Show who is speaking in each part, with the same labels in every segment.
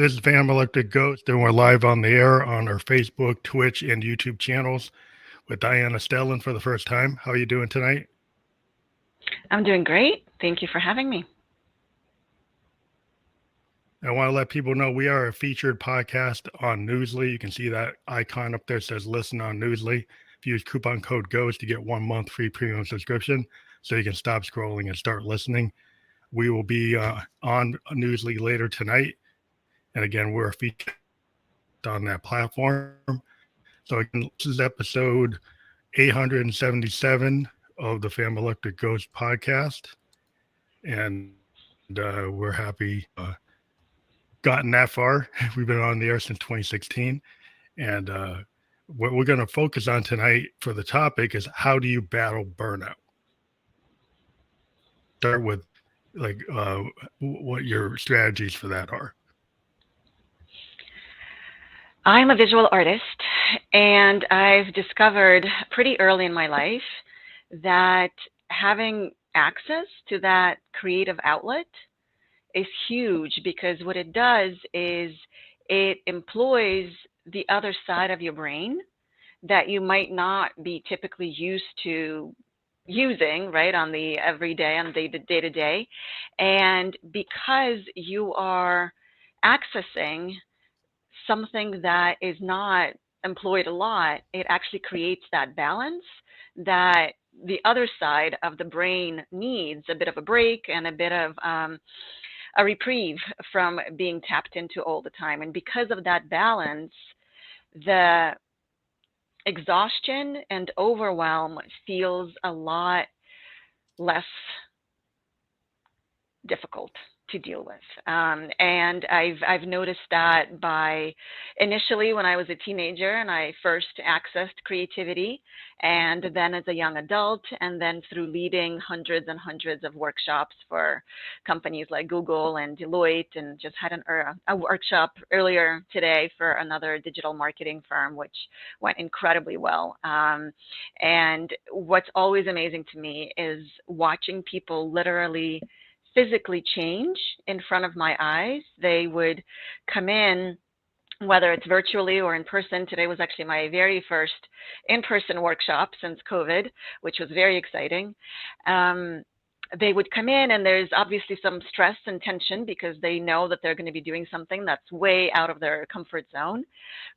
Speaker 1: This is Phantom Electric Ghost, and we're live on the air on our Facebook, Twitch, and YouTube channels with Diana Stelin for the first time. How are you doing tonight?
Speaker 2: I'm doing great. Thank you for having me.
Speaker 1: I want to let people know we are a featured podcast on Newsly. You can see that icon up there says listen on Newsly. If you use coupon code GHOST, you get 1 month free premium subscription so you can stop scrolling and start listening. We will be on Newsly later tonight. And again, we're featured on that platform. So again, this is episode 877 of the Fam Electric Ghost podcast. And we're happy gotten that far. We've been on the air since 2016. And what we're going to focus on tonight for the topic is how do you battle burnout? Start with like what your strategies for that are.
Speaker 2: I'm a visual artist, and I've discovered pretty early in my life that having access to that creative outlet is huge because what it does is it employs the other side of your brain that you might not be typically used to using, right, on the everyday, on the day to day. And because you are accessing something that is not employed a lot, it actually creates that balance that the other side of the brain needs a bit of a break and a bit of a reprieve from being tapped into all the time. And because of that balance, the exhaustion and overwhelm feels a lot less difficult to deal with. And I've noticed that by initially when I was a teenager and I first accessed creativity, and then as a young adult, and then through leading hundreds and hundreds of workshops for companies like Google and Deloitte, and just had a workshop earlier today for another digital marketing firm, which went incredibly well. And what's always amazing to me is watching people literally physically change in front of my eyes. They would come in, whether it's virtually or in person. Today was actually my very first in-person workshop since COVID, which was very exciting. They would come in and there's obviously some stress and tension because they know that they're going to be doing something that's way out of their comfort zone.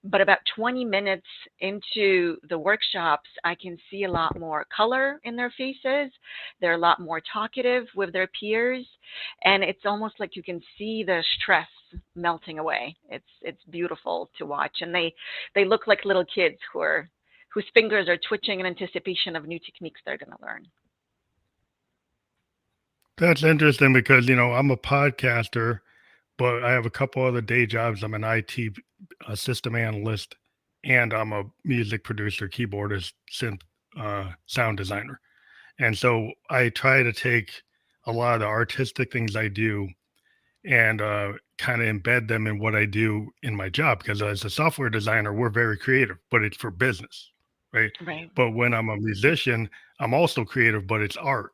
Speaker 2: But about 20 minutes into the workshops, I can see a lot more color in their faces. They're a lot more talkative with their peers. And it's almost like you can see the stress melting away. It's beautiful to watch. And they look like little kids whose fingers are twitching in anticipation of new techniques they're going to learn.
Speaker 1: That's interesting because, I'm a podcaster, but I have a couple other day jobs. I'm an IT system analyst, and I'm a music producer, keyboardist, synth sound designer. And so I try to take a lot of the artistic things I do and kind of embed them in what I do in my job. Because as a software designer, we're very creative, but it's for business, right?
Speaker 2: Right.
Speaker 1: But when I'm a musician, I'm also creative, but it's art.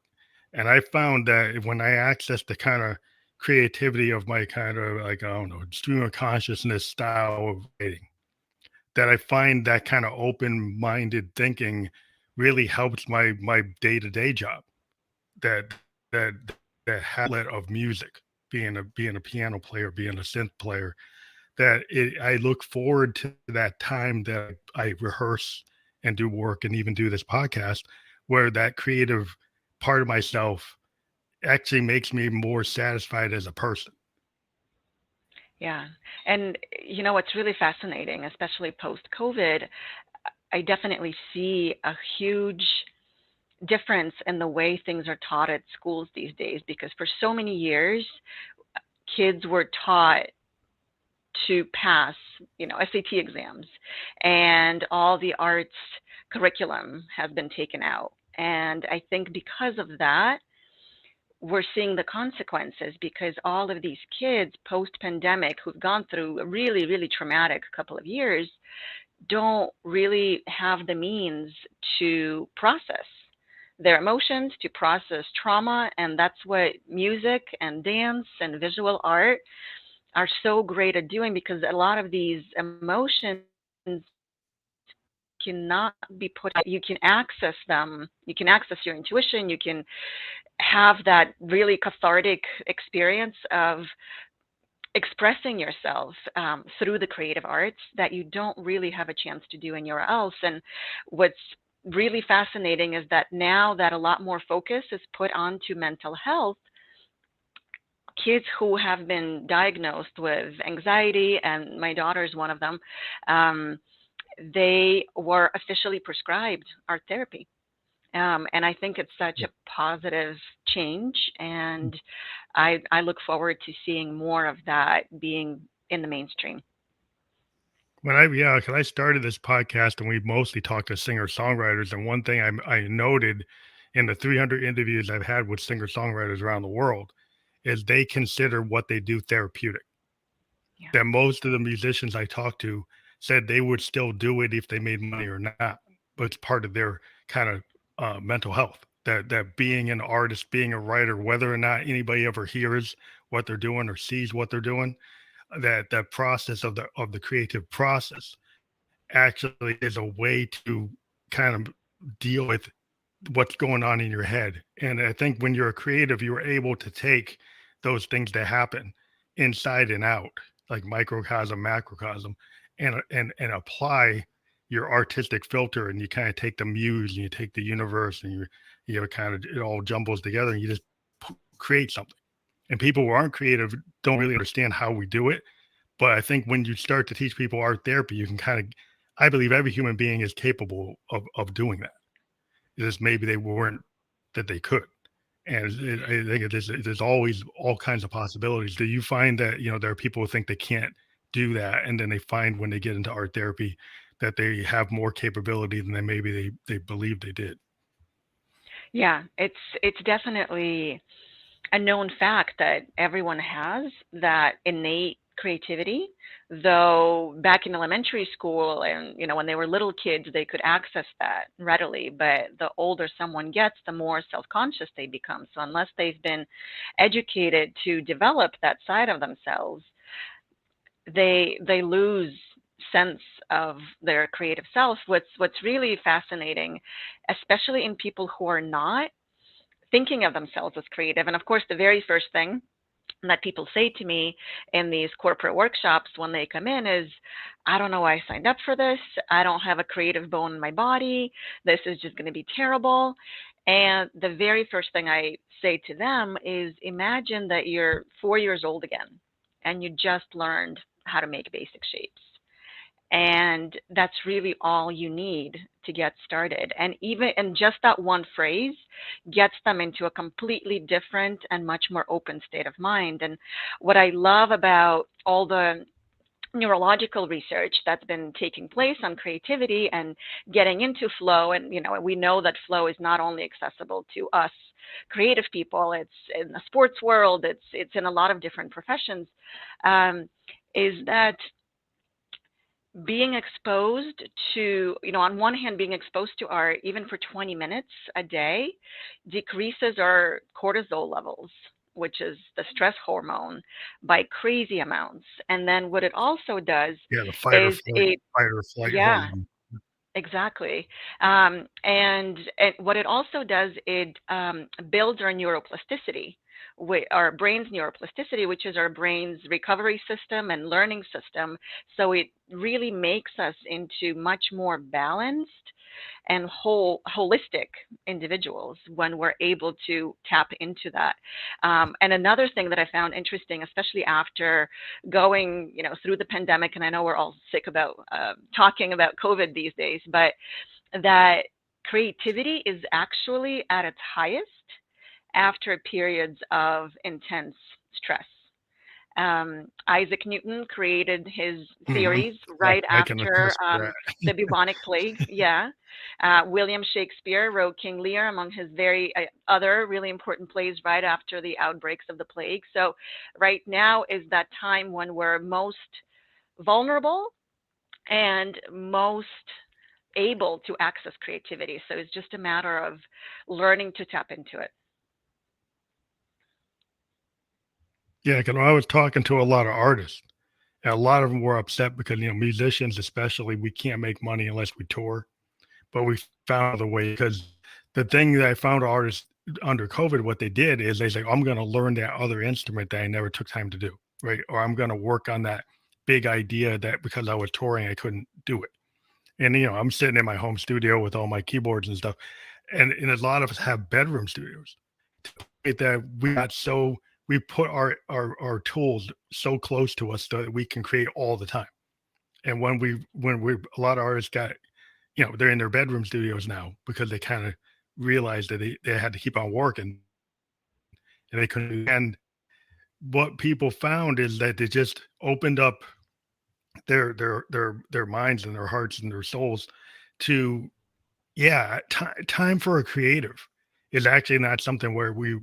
Speaker 1: And I found that when I access the kind of creativity of my kind of like, I don't know, stream of consciousness style of writing, that I find that kind of open-minded thinking really helps my day-to-day job. That that habit of music, being a piano player, being a synth player, I look forward to that time that I rehearse and do work and even do this podcast, where that creative part of myself actually makes me more satisfied as a person.
Speaker 2: Yeah. And what's really fascinating, especially post-COVID, I definitely see a huge difference in the way things are taught at schools these days because for so many years, kids were taught to pass, SAT exams, and all the arts curriculum has been taken out. And I think because of that, we're seeing the consequences because all of these kids post-pandemic who've gone through a really, really traumatic couple of years don't really have the means to process their emotions, to process trauma. And that's what music and dance and visual art are so great at doing, because a lot of these emotions cannot be put, you can access them, you can access your intuition, you can have that really cathartic experience of expressing yourself through the creative arts that you don't really have a chance to do anywhere else. And what's really fascinating is that now that a lot more focus is put onto mental health, kids who have been diagnosed with anxiety, and my daughter is one of them, they were officially prescribed art therapy. And I think it's such a positive change, and I look forward to seeing more of that being in the mainstream.
Speaker 1: Because I started this podcast and we mostly talked to singer songwriters, and one thing I noted in the 300 interviews I've had with singer songwriters around the world is they consider what they do therapeutic.
Speaker 2: Yeah.
Speaker 1: That most of the musicians I talked to said they would still do it if they made money or not, but it's part of their kind of mental health. That being an artist, being a writer, whether or not anybody ever hears what they're doing or sees what they're doing, that process of the creative process actually is a way to kind of deal with what's going on in your head. And I think when you're a creative, you're able to take those things that happen inside and out, like microcosm, macrocosm, and apply your artistic filter. And you kind of take the muse and you take the universe, and you know, kind of, it all jumbles together, and you just create something. And people who aren't creative don't really understand how we do it. But I think when you start to teach people art therapy, you can kind of, I believe every human being is capable of doing that. Just maybe they weren't that they could. And I think there's always all kinds of possibilities. Do you find that, you know, there are people who think they can't do that, and then they find when they get into art therapy that they have more capability than they believed they did?
Speaker 2: Yeah, it's definitely a known fact that everyone has that innate creativity. Though back in elementary school, and when they were little kids, they could access that readily, but the older someone gets, the more self-conscious they become. So unless they've been educated to develop that side of themselves, they lose sense of their creative self. What's really fascinating, especially in people who are not thinking of themselves as creative. And of course, the very first thing that people say to me in these corporate workshops when they come in is, I don't know why I signed up for this. I don't have a creative bone in my body. This is just going to be terrible. And the very first thing I say to them is, imagine that you're 4 years old again and you just learned how to make basic shapes. And that's really all you need to get started. And even and just that one phrase gets them into a completely different and much more open state of mind. And what I love about all the neurological research that's been taking place on creativity and getting into flow, and we know that flow is not only accessible to us creative people, it's in the sports world, it's in a lot of different professions, is that being exposed to, on one hand, being exposed to art, even for 20 minutes a day, decreases our cortisol levels, which is the stress hormone, by crazy amounts. And then what it also does
Speaker 1: Yeah, the
Speaker 2: is
Speaker 1: fight or flight
Speaker 2: yeah,
Speaker 1: hormone.
Speaker 2: exactly. And what it also does, it builds our neuroplasticity, our brain's neuroplasticity, which is our brain's recovery system and learning system. So it really makes us into much more balanced and holistic individuals when we're able to tap into that. And another thing that I found interesting, especially after going, through the pandemic, and I know we're all sick about talking about COVID these days, but that creativity is actually at its highest after periods of intense stress. Isaac Newton created his
Speaker 1: Mhm.
Speaker 2: theories right
Speaker 1: I can
Speaker 2: after
Speaker 1: attest to that.
Speaker 2: the bubonic plague. Yeah. William Shakespeare wrote King Lear among his very other really important plays right after the outbreaks of the plague. So right now is that time when we're most vulnerable and most able to access creativity. So it's just a matter of learning to tap into it.
Speaker 1: Yeah, because I was talking to a lot of artists, and a lot of them were upset because, musicians especially, we can't make money unless we tour, but we found other way because the thing that I found artists under COVID, what they did is they say, "I'm gonna learn that other instrument that I never took time to do," right? Or, "I'm gonna work on that big idea that because I was touring, I couldn't do it." And, I'm sitting in my home studio with all my keyboards and stuff, and a lot of us have bedroom studios. That we put our tools so close to us so that we can create all the time. And when we a lot of artists got, they're in their bedroom studios now because they kind of realized that they had to keep on working and they couldn't. And what people found is that they just opened up their minds and their hearts and their souls to, yeah, time for a creative is actually not something where we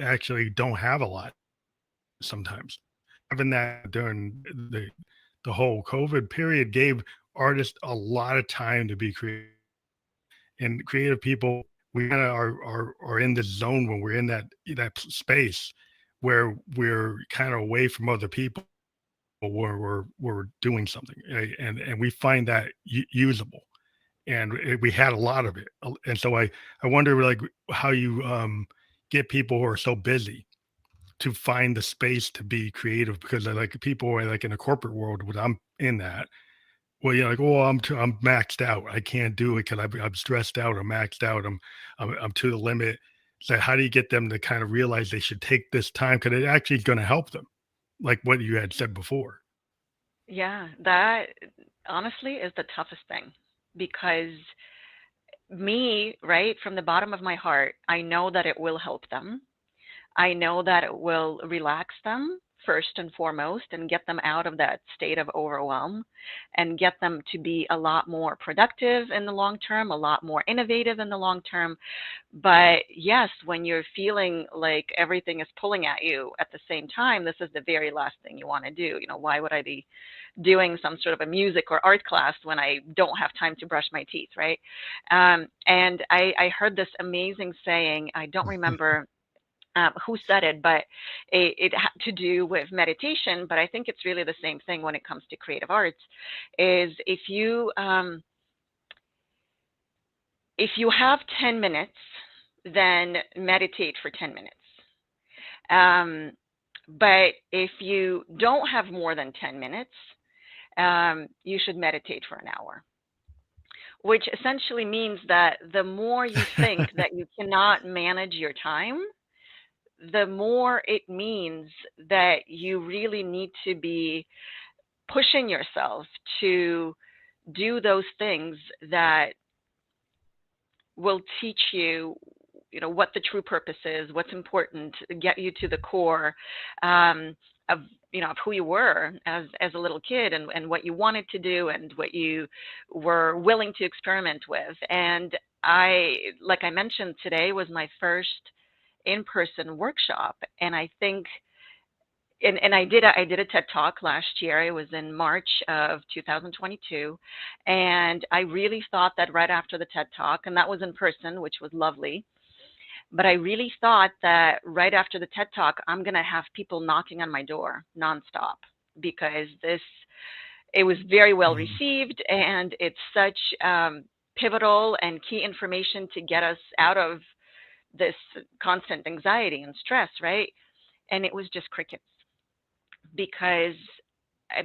Speaker 1: actually don't have a lot sometimes. Having that during the whole COVID period gave artists a lot of time to be creative. And creative people, we kinda are in this zone when we're in that space where we're kinda away from other people, where we're doing something, and we find that usable, and we had a lot of it, and so I wonder, like, how you, get people who are so busy to find the space to be creative because I like people are like in the corporate world when I'm in that. Well, you're like, oh, I'm maxed out. I can't do it because I'm stressed out. I'm maxed out. I'm to the limit. So how do you get them to kind of realize they should take this time because it actually is going to help them, like what you had said before.
Speaker 2: Yeah, that honestly is the toughest thing because me, right, from the bottom of my heart, I know that it will help them. I know that it will relax them first and foremost and get them out of that state of overwhelm and get them to be a lot more productive in the long term, a lot more innovative in the long term. But yes, when you're feeling like everything is pulling at you at the same time, this is the very last thing you want to do. Why would I be doing some sort of a music or art class when I don't have time to brush my teeth, right? And I heard this amazing saying. I don't remember who said it, but it had to do with meditation. But I think it's really the same thing when it comes to creative arts. Is if you have 10 minutes, then meditate for 10 minutes. Um, but if you don't have more than 10 minutes, you should meditate for an hour, which essentially means that the more you think that you cannot manage your time, the more it means that you really need to be pushing yourself to do those things that will teach you what the true purpose is, what's important, get you to the core of of who you were as a little kid, and what you wanted to do and what you were willing to experiment with. And like I mentioned, today was my first in-person workshop, and I think and I did a TED Talk last year. It was in March of 2022, and I really thought that right after the TED Talk, and that was in person, which was lovely. But I really thought that right after the TED Talk, I'm gonna have people knocking on my door nonstop because it was very well
Speaker 1: Mhm.
Speaker 2: received, and it's such pivotal and key information to get us out of this constant anxiety and stress, right? And it was just crickets because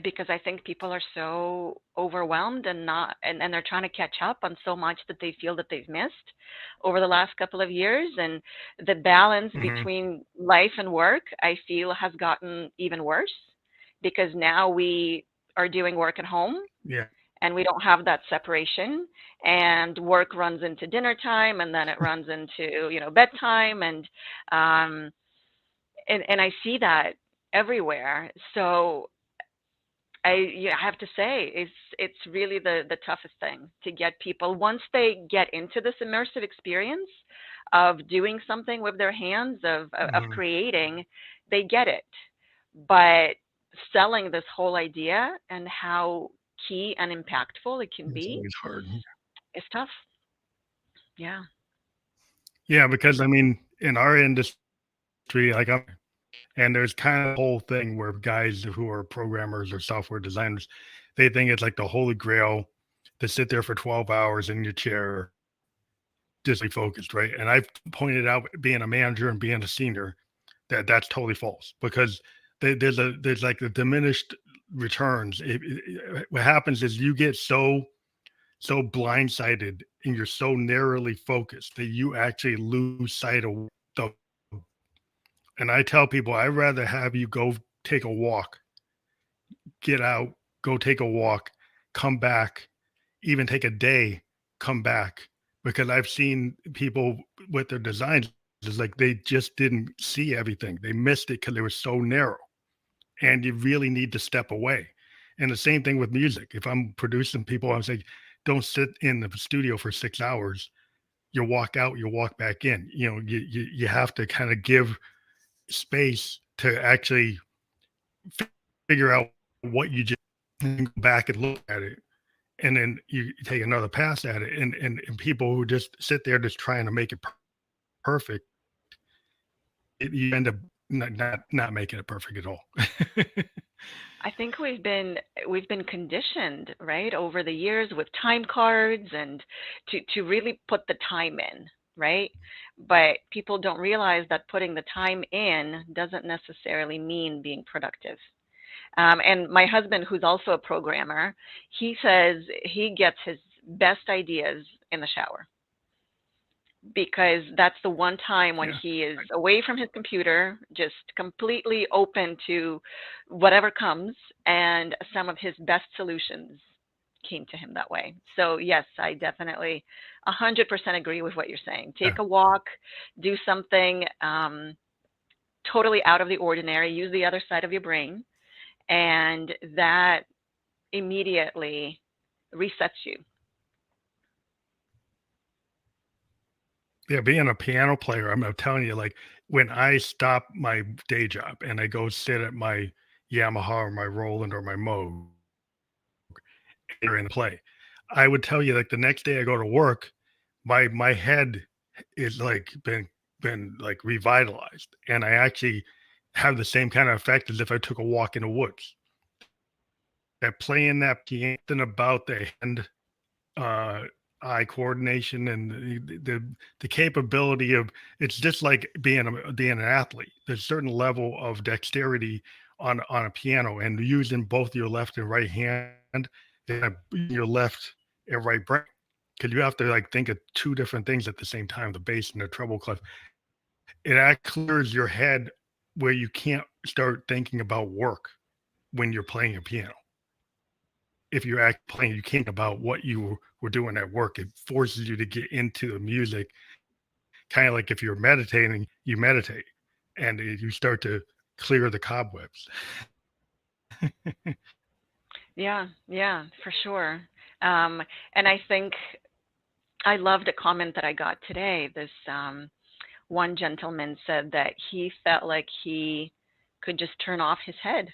Speaker 2: because I think people are so overwhelmed and not and they're trying to catch up on so much that they feel that they've missed over the last couple of years. And the balance
Speaker 1: Mhm.
Speaker 2: between life and work, I feel, has gotten even worse because now we are doing work at home
Speaker 1: Yeah.
Speaker 2: and we don't have that separation, and work runs into dinner time and then it runs into bedtime, um and I see that everywhere. So I have to say it's really the toughest thing to get people once they get into this immersive experience of doing something with their hands, of
Speaker 1: Mhm.
Speaker 2: creating. They get it, but selling this whole idea and how key and impactful it can
Speaker 1: It's
Speaker 2: be
Speaker 1: always hard.
Speaker 2: is tough. Yeah.
Speaker 1: Yeah, because I mean, in our industry, like And there's kind of a whole thing where guys who are programmers or software designers, they think it's like the holy grail to sit there for 12 hours in your chair, just be focused, right? And I've pointed out, being a manager and being a senior, that that's totally false, because there's like the diminished returns. What happens is you get so blindsided and you're so narrowly focused that you actually lose sight of the. And I tell people, I'd rather have you go take a walk, get out, go take a walk, come back, even take a day, come back, because I've seen people with their designs, it's like they just didn't see everything. They missed it because they were so narrow. And you really need to step away. And the same thing with music. If I'm producing people, I'm saying, don't sit in the studio for 6 hours. You walk out, you walk back in. You have to kind of give space to actually figure out what you just, and go back and look at it, and then you take another pass at it. And people who just sit there just trying to make it perfect, you end up not making it perfect at all.
Speaker 2: I think we've been conditioned, right, over the years with time cards and to really put the time in, right? But people don't realize that putting the time in doesn't necessarily mean being productive. And my husband, who's also a programmer, he says he gets his best ideas in the shower, because that's the one time when
Speaker 1: Yeah.
Speaker 2: he is away from his computer, just completely open to whatever comes, and some of his best solutions came to him that way. So yes, I definitely 100% agree with what you're saying.
Speaker 1: Yeah.
Speaker 2: Take a walk, do something totally out of the ordinary, use the other side of your brain, and that immediately resets you.
Speaker 1: Yeah, being a piano player, I'm telling you, like, when I stop my day job and I go sit at my Yamaha or my Roland or my Moog and play, I would tell you, like, the next day I go to work, my head is like been like revitalized, and I actually have the same kind of effect as if I took a walk in the woods. That playing that piano, something about the hand, uh, eye coordination, and the capability of, it's just like being an athlete. There's a certain level of dexterity on a piano, and using both your left and right hand, and your left and right brain, because you have to like think of two different things at the same time: the bass and the treble clef. It actually clears your head where you can't start thinking about work when you're playing a piano. If you're actually playing, you think about what you were doing at work. It forces you to get into the music, kind of like if you're meditating, you meditate, and you start to clear the cobwebs.
Speaker 2: Yeah, yeah, for sure. Um, and I think I loved a comment that I got today. This one gentleman said that he felt like he could just turn off his head,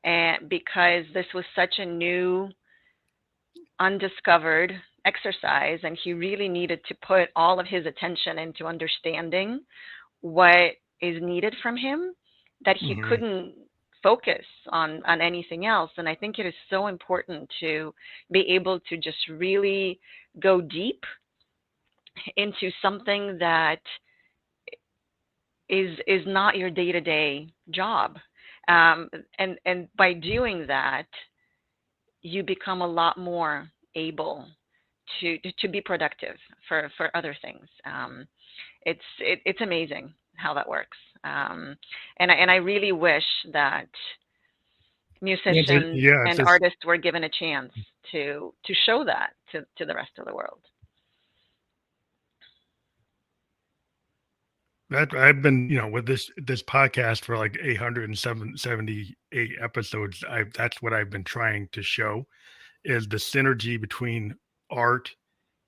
Speaker 2: and because this was such a new, undiscovered exercise, and he really needed to put all of his attention into understanding what is needed from him, that he
Speaker 1: Hmm.
Speaker 2: couldn't focus on anything else. And I think it is so important to be able to just really go deep into something that is not your day-to-day job. um, and by doing that, you become a lot more able to be productive for other things. It's amazing how that works. And I really wish that musicians
Speaker 1: Yeah, it's
Speaker 2: and
Speaker 1: just
Speaker 2: artists were given a chance to show that to the rest of the world.
Speaker 1: that I've been, with this podcast for like 878 episodes. That's what I've been trying to show, is the synergy between art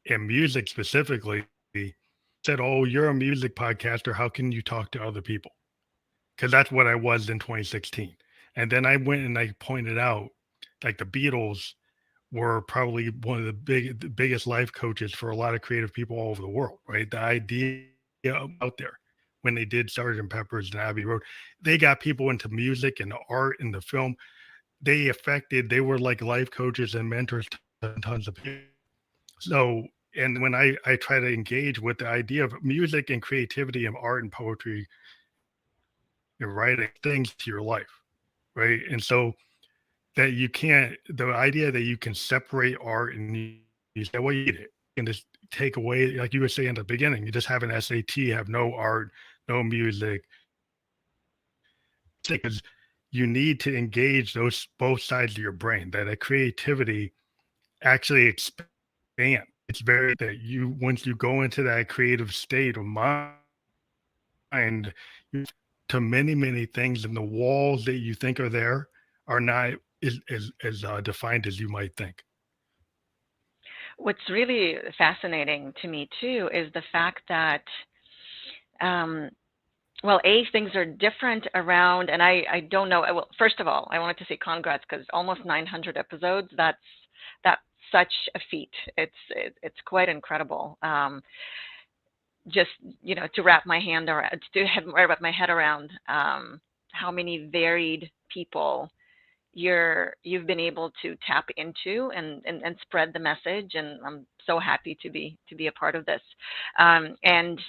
Speaker 1: and music specifically. Said, "Oh, you're a music podcaster. How can you talk to other people?" Because that's what I was in 2016. And then I went and I pointed out, like, the Beatles were probably one of the biggest life coaches for a lot of creative people all over the world, right? The idea out there. when they did Sergeant Pepper's and Abbey Road. They got people into music and art and the film. They were like life coaches and mentors to tons of people. So, and when I try to engage with the idea of music and creativity and art and poetry and writing things to your life, right? And so that you can't, the idea that you can separate art and you say, well, you need it and just take away, like you were saying at the beginning, you just have an SAT, have no art, no music, because you need to engage those both sides of your brain, that a creativity actually expand. It's very that you once you go into that creative state of mind, you to many, many things, and the walls that you think are there are not as defined as you might think.
Speaker 2: What's really fascinating to me too is the fact that, um, well, things are different around, and I don't know. Well, first of all, I wanted to say congrats because almost 900 episodes. That's such a feat. It's quite incredible. Just to wrap my hand around, wrap my head around how many varied people you've been able to tap into and spread the message, and I'm so happy to be a part of this. And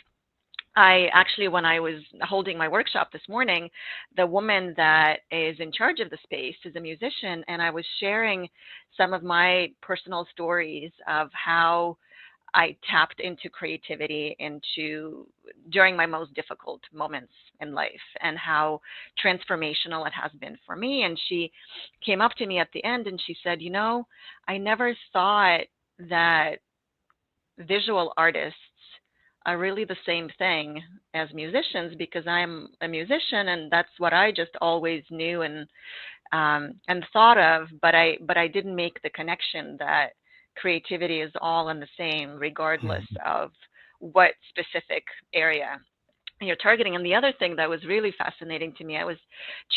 Speaker 2: I actually, when I was holding my workshop this morning, the woman that is in charge of the space is a musician, and I was sharing some of my personal stories of how I tapped into creativity during my most difficult moments in life, and how transformational it has been for me. And she came up to me at the end and she said, I never thought that visual artists are really the same thing as musicians, because I'm a musician and that's what I just always knew and thought of, but I didn't make the connection that creativity is all in the same, regardless
Speaker 1: Mhm.
Speaker 2: of what specific area you're targeting. And the other thing that was really fascinating to me, I was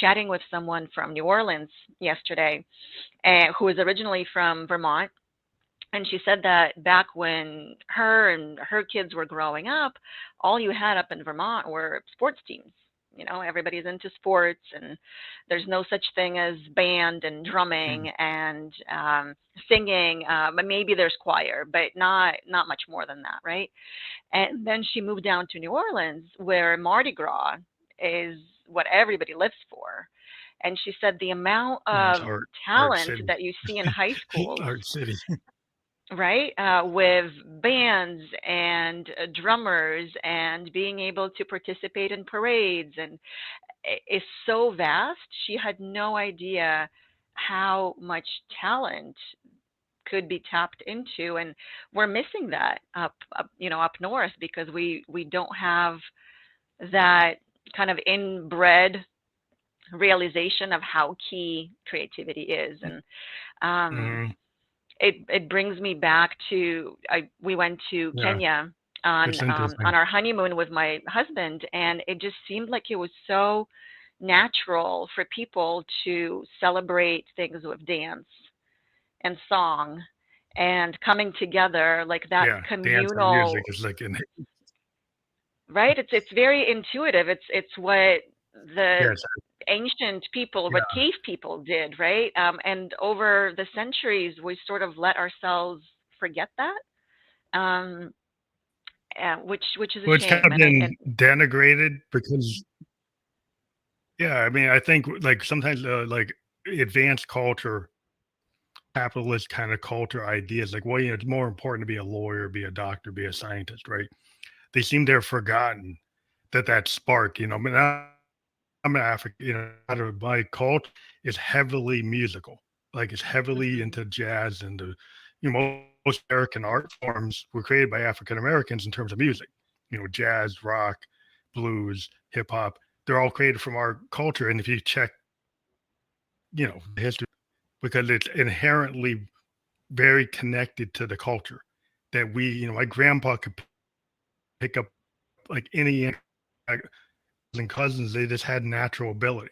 Speaker 2: chatting with someone from New Orleans yesterday, who is originally from Vermont. And she said that back when her and her kids were growing up, all you had up in Vermont were sports teams. Everybody's into sports, and there's no such thing as band and drumming and singing. But maybe there's choir, but not much more than that, right? And then she moved down to New Orleans, where Mardi Gras is what everybody lives for. And she said the amount
Speaker 1: It's
Speaker 2: of
Speaker 1: art
Speaker 2: talent
Speaker 1: city,
Speaker 2: that you see in high schools,
Speaker 1: art city.
Speaker 2: right? With bands and drummers and being able to participate in parades, and is so vast. She had no idea how much talent could be tapped into, and we're missing that up north, because we don't have that kind of inbred realization of how key creativity is. And um,
Speaker 1: Mhm.
Speaker 2: it brings me back to, we went to
Speaker 1: Yeah,
Speaker 2: Kenya
Speaker 1: it's
Speaker 2: on
Speaker 1: interesting.
Speaker 2: our honeymoon with my husband, and it just seemed like it was so natural for people to celebrate things with dance and song and coming together, like that
Speaker 1: Yeah, dance and music
Speaker 2: communal,
Speaker 1: is like in
Speaker 2: right? It's very intuitive. It's what the
Speaker 1: yes,
Speaker 2: ancient people, what
Speaker 1: yeah.
Speaker 2: cave people did, right? And over the centuries, we sort of let ourselves forget that, um, which is a
Speaker 1: Well, it's kind
Speaker 2: shame.
Speaker 1: of
Speaker 2: And
Speaker 1: been denigrated because yeah, I mean, I think like sometimes like advanced culture, capitalist kind of culture ideas, like, well, it's more important to be a lawyer, be a doctor, be a scientist, right? They seem to have forgotten that spark, I mean, I'm an African, out of my culture is heavily musical. Like it's heavily
Speaker 2: mhm,
Speaker 1: into jazz and most American art forms were created by African Americans in terms of music. Jazz, rock, blues, hip hop. They're all created from our culture. And if you check, the history, because it's inherently very connected to the culture that my grandpa could pick up like any and cousins. They just had natural ability.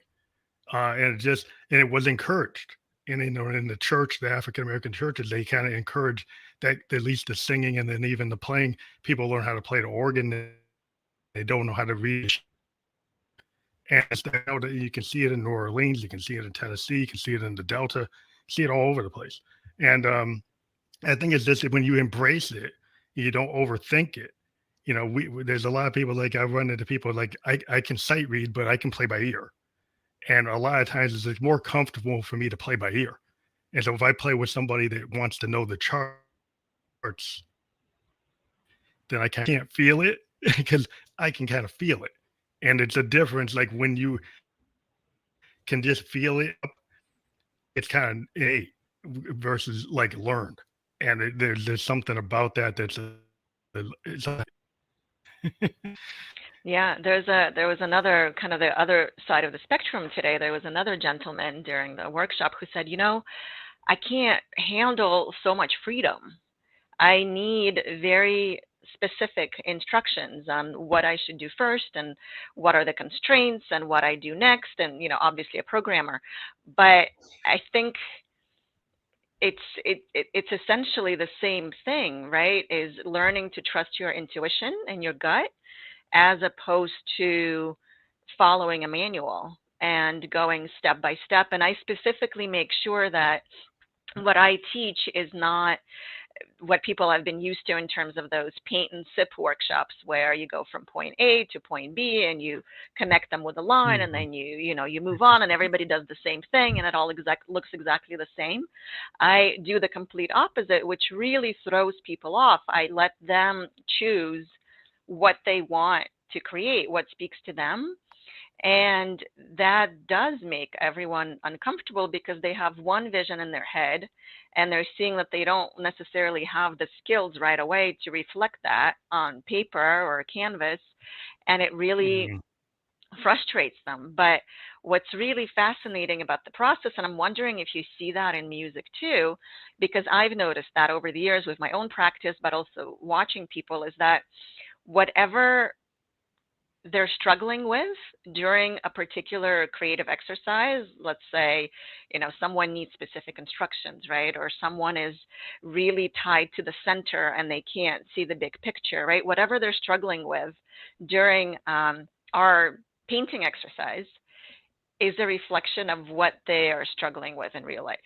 Speaker 1: And it was encouraged. And in the church, the African American churches, they kind of encourage that, at least the singing and then even the playing. People learn how to play the organ they don't know how to read. And you can see it in New Orleans, you can see it in Tennessee, you can see it in the Delta, see it all over the place. And I think it's just when you embrace it, you don't overthink it. There's a lot of people, like I've run into people like I can sight read, but I can play by ear. And a lot of times it's more comfortable for me to play by ear. And so if I play with somebody that wants to know the charts, then I can't feel it because I can kind of feel it. And it's a difference, like when you can just feel it, it's kind of innate versus like learned. And there's something about that it's
Speaker 2: Yeah, there was another kind of the other side of the spectrum today. There was another gentleman during the workshop who said, I can't handle so much freedom. I need very specific instructions on what I should do first and what are the constraints and what I do next, and obviously a programmer. But I think it's essentially the same thing, right? Is learning to trust your intuition and your gut as opposed to following a manual and going step by step. And I specifically make sure that what I teach is not what people have been used to in terms of those paint and sip workshops where you go from point A to point B and you connect them with a line and then you move on and everybody does the same thing and it all looks exactly the same. I do the complete opposite, which really throws people off. I let them choose what they want to create, what speaks to them. And that does make everyone uncomfortable because they have one vision in their head and they're seeing that they don't necessarily have the skills right away to reflect that on paper or canvas. And it really frustrates them. But what's really fascinating about the process, and I'm wondering if you see that in music too, because I've noticed that over the years with my own practice, but also watching people, is that whatever they're struggling with during a particular creative exercise, let's say, someone needs specific instructions, right? Or someone is really tied to the center and they can't see the big picture, right? Whatever they're struggling with during our painting exercise is a reflection of what they are struggling with in real life.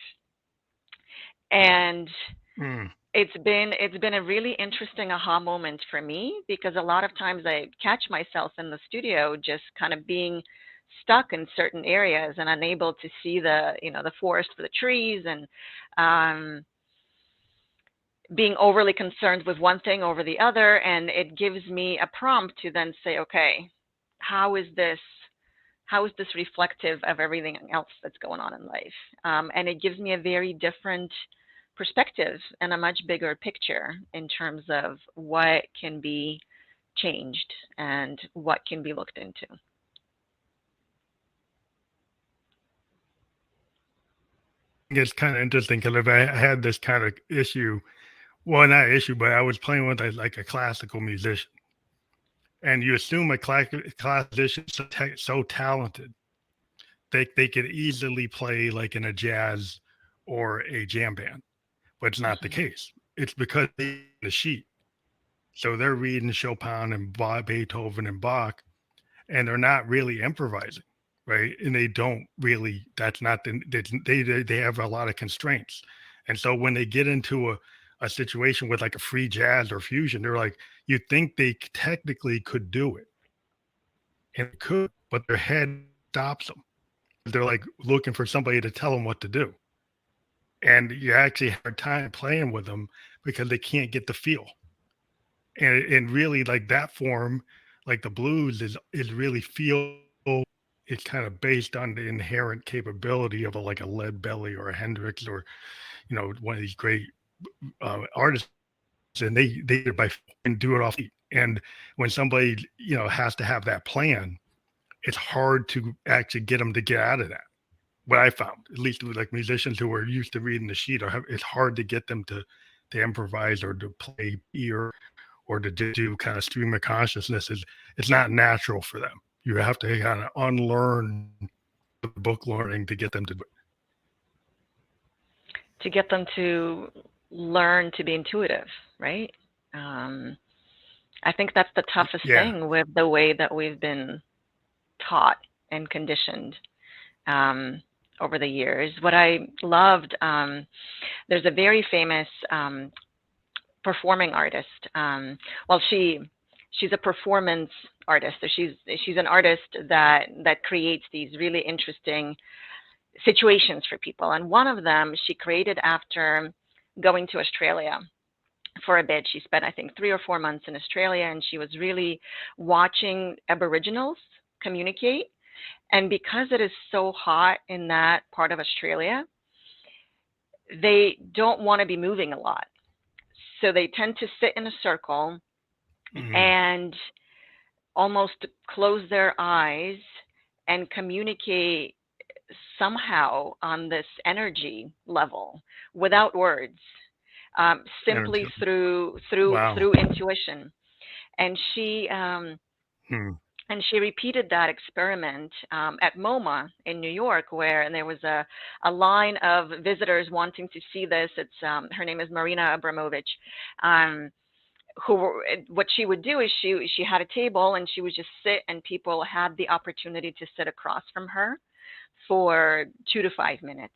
Speaker 2: And it's been a really interesting aha moment for me because a lot of times I catch myself in the studio just kind of being stuck in certain areas and unable to see the forest for the trees, and being overly concerned with one thing over the other. And it gives me a prompt to then say, okay, how is this reflective of everything else that's going on in life? And it gives me a very different perspective and a much bigger picture in terms of what can be changed and what can be looked into.
Speaker 1: It's kind of interesting because if I had this kind of issue, well, not issue, but I was playing with like a classical musician, and you assume a classical musician so talented, they could easily play like in a jazz or a jam band, but it's not the case. It's because they read the sheet, so they're reading Chopin and Beethoven and Bach, and they're not really improvising, right? And they don't really. That's not they have a lot of constraints, and so when they get into a situation with like a free jazz or fusion, they're like, you think they technically could do it, and it could, but their head stops them. They're like looking for somebody to tell them what to do, and you actually have a time playing with them because they can't get the feel. And really, like that form, like the blues, is really feel. It's kind of based on the inherent capability of like a Lead Belly or a Hendrix or one of these great artists, and they do it by and do it off beat. And when somebody has to have that plan, it's hard to actually get them to get out of that. What I found, at least with like musicians who are used to reading the sheet, it's hard to get them to improvise or to play ear or to do kind of stream of consciousness. It's not natural for them. You have to kind of unlearn the book learning to get them to do it.
Speaker 2: To get them to learn to be intuitive, right? I think that's the toughest
Speaker 1: Yeah.
Speaker 2: thing with the way that we've been taught and conditioned um, over the years. What I loved, there's a very famous performing artist. Well, she's a performance artist, so she's an artist that creates these really interesting situations for people. And one of them she created after going to Australia for a bit. She spent, I think, 3 or 4 months in Australia, and she was really watching Aboriginals communicate. And because it is so hot in that part of Australia, they don't want to be moving a lot. So they tend to sit in a circle
Speaker 1: Mm,
Speaker 2: and almost close their eyes and communicate somehow on this energy level without words, simply
Speaker 1: energy.
Speaker 2: through
Speaker 1: Wow.
Speaker 2: intuition. And
Speaker 1: Hmm.
Speaker 2: she repeated that experiment at MoMA in New York, where there was a line of visitors wanting to see this. It's her name is Marina Abramovich. Um, what she would do is she had a table and she would just sit, and people had the opportunity to sit across from her for 2 to 5 minutes.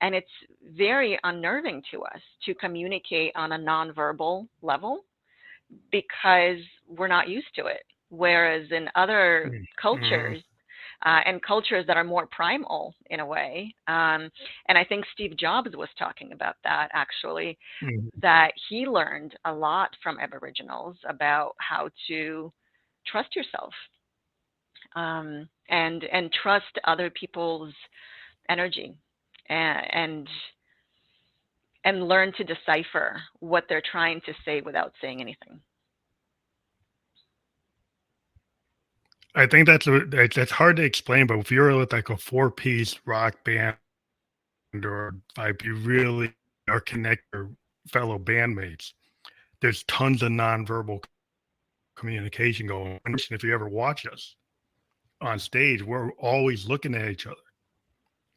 Speaker 2: And it's very unnerving to us to communicate on a nonverbal level because we're not used to it. Whereas in other
Speaker 1: Mm, mm,
Speaker 2: cultures, and cultures that are more primal in a way, and I think Steve Jobs was talking about that actually,
Speaker 1: mm.
Speaker 2: that he learned a lot from Aboriginals about how to trust yourself, and trust other people's energy, and and learn to decipher what they're trying to say without saying anything.
Speaker 1: I think that's hard to explain, but if you're with like a four-piece rock band or vibe, you really are connected to your fellow bandmates. There's tons of nonverbal communication going on. If you ever watch us on stage, we're always looking at each other.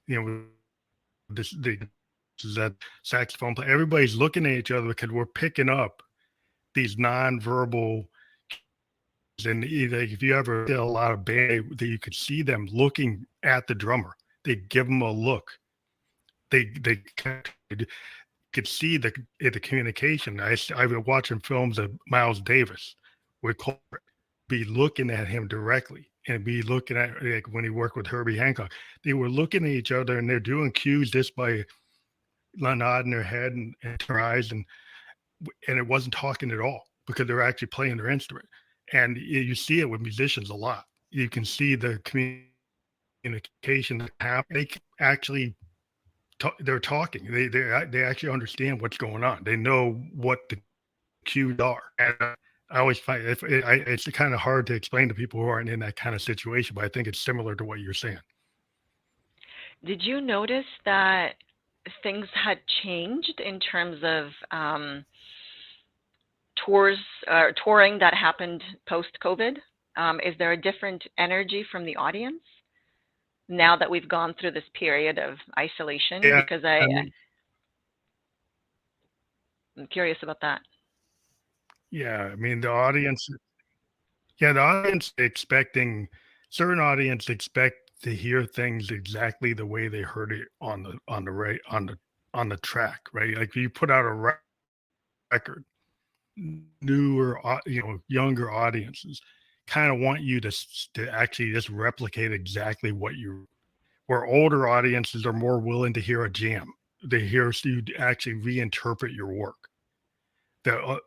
Speaker 1: You know, that saxophone player, everybody's looking at each other because we're picking up these nonverbal. And like, if you ever did a lot of band, that you could see them looking at the drummer. They give them a look. They could see the communication. I've been watching films of Miles Davis with Colbert, be looking at him directly and be looking at, like, when he worked with Herbie Hancock. They were looking at each other and they're doing cues just by nodding their head and their eyes, and it wasn't talking at all because they're actually playing their instrument. And you see it with musicians a lot. You can see the communication that happen. They actually they're talking. They actually understand what's going on. They know what the cues are. And I always find it's kind of hard to explain to people who aren't in that kind of situation, but I think it's similar to what you're saying.
Speaker 2: Did you notice that things had changed in terms of tours touring that happened post COVID? Is there a different energy from the audience now that we've gone through this period of isolation?
Speaker 1: Yeah,
Speaker 2: Because
Speaker 1: I mean,
Speaker 2: I'm curious about that.
Speaker 1: yeah, I mean the audience. Yeah, the audience expecting certain audience expect to hear things exactly the way they heard it on the track, right? Like you put out a record, newer, younger audiences kind of want you to actually just replicate exactly what you. Where older audiences are more willing to hear a jam, they hear you actually reinterpret your work. The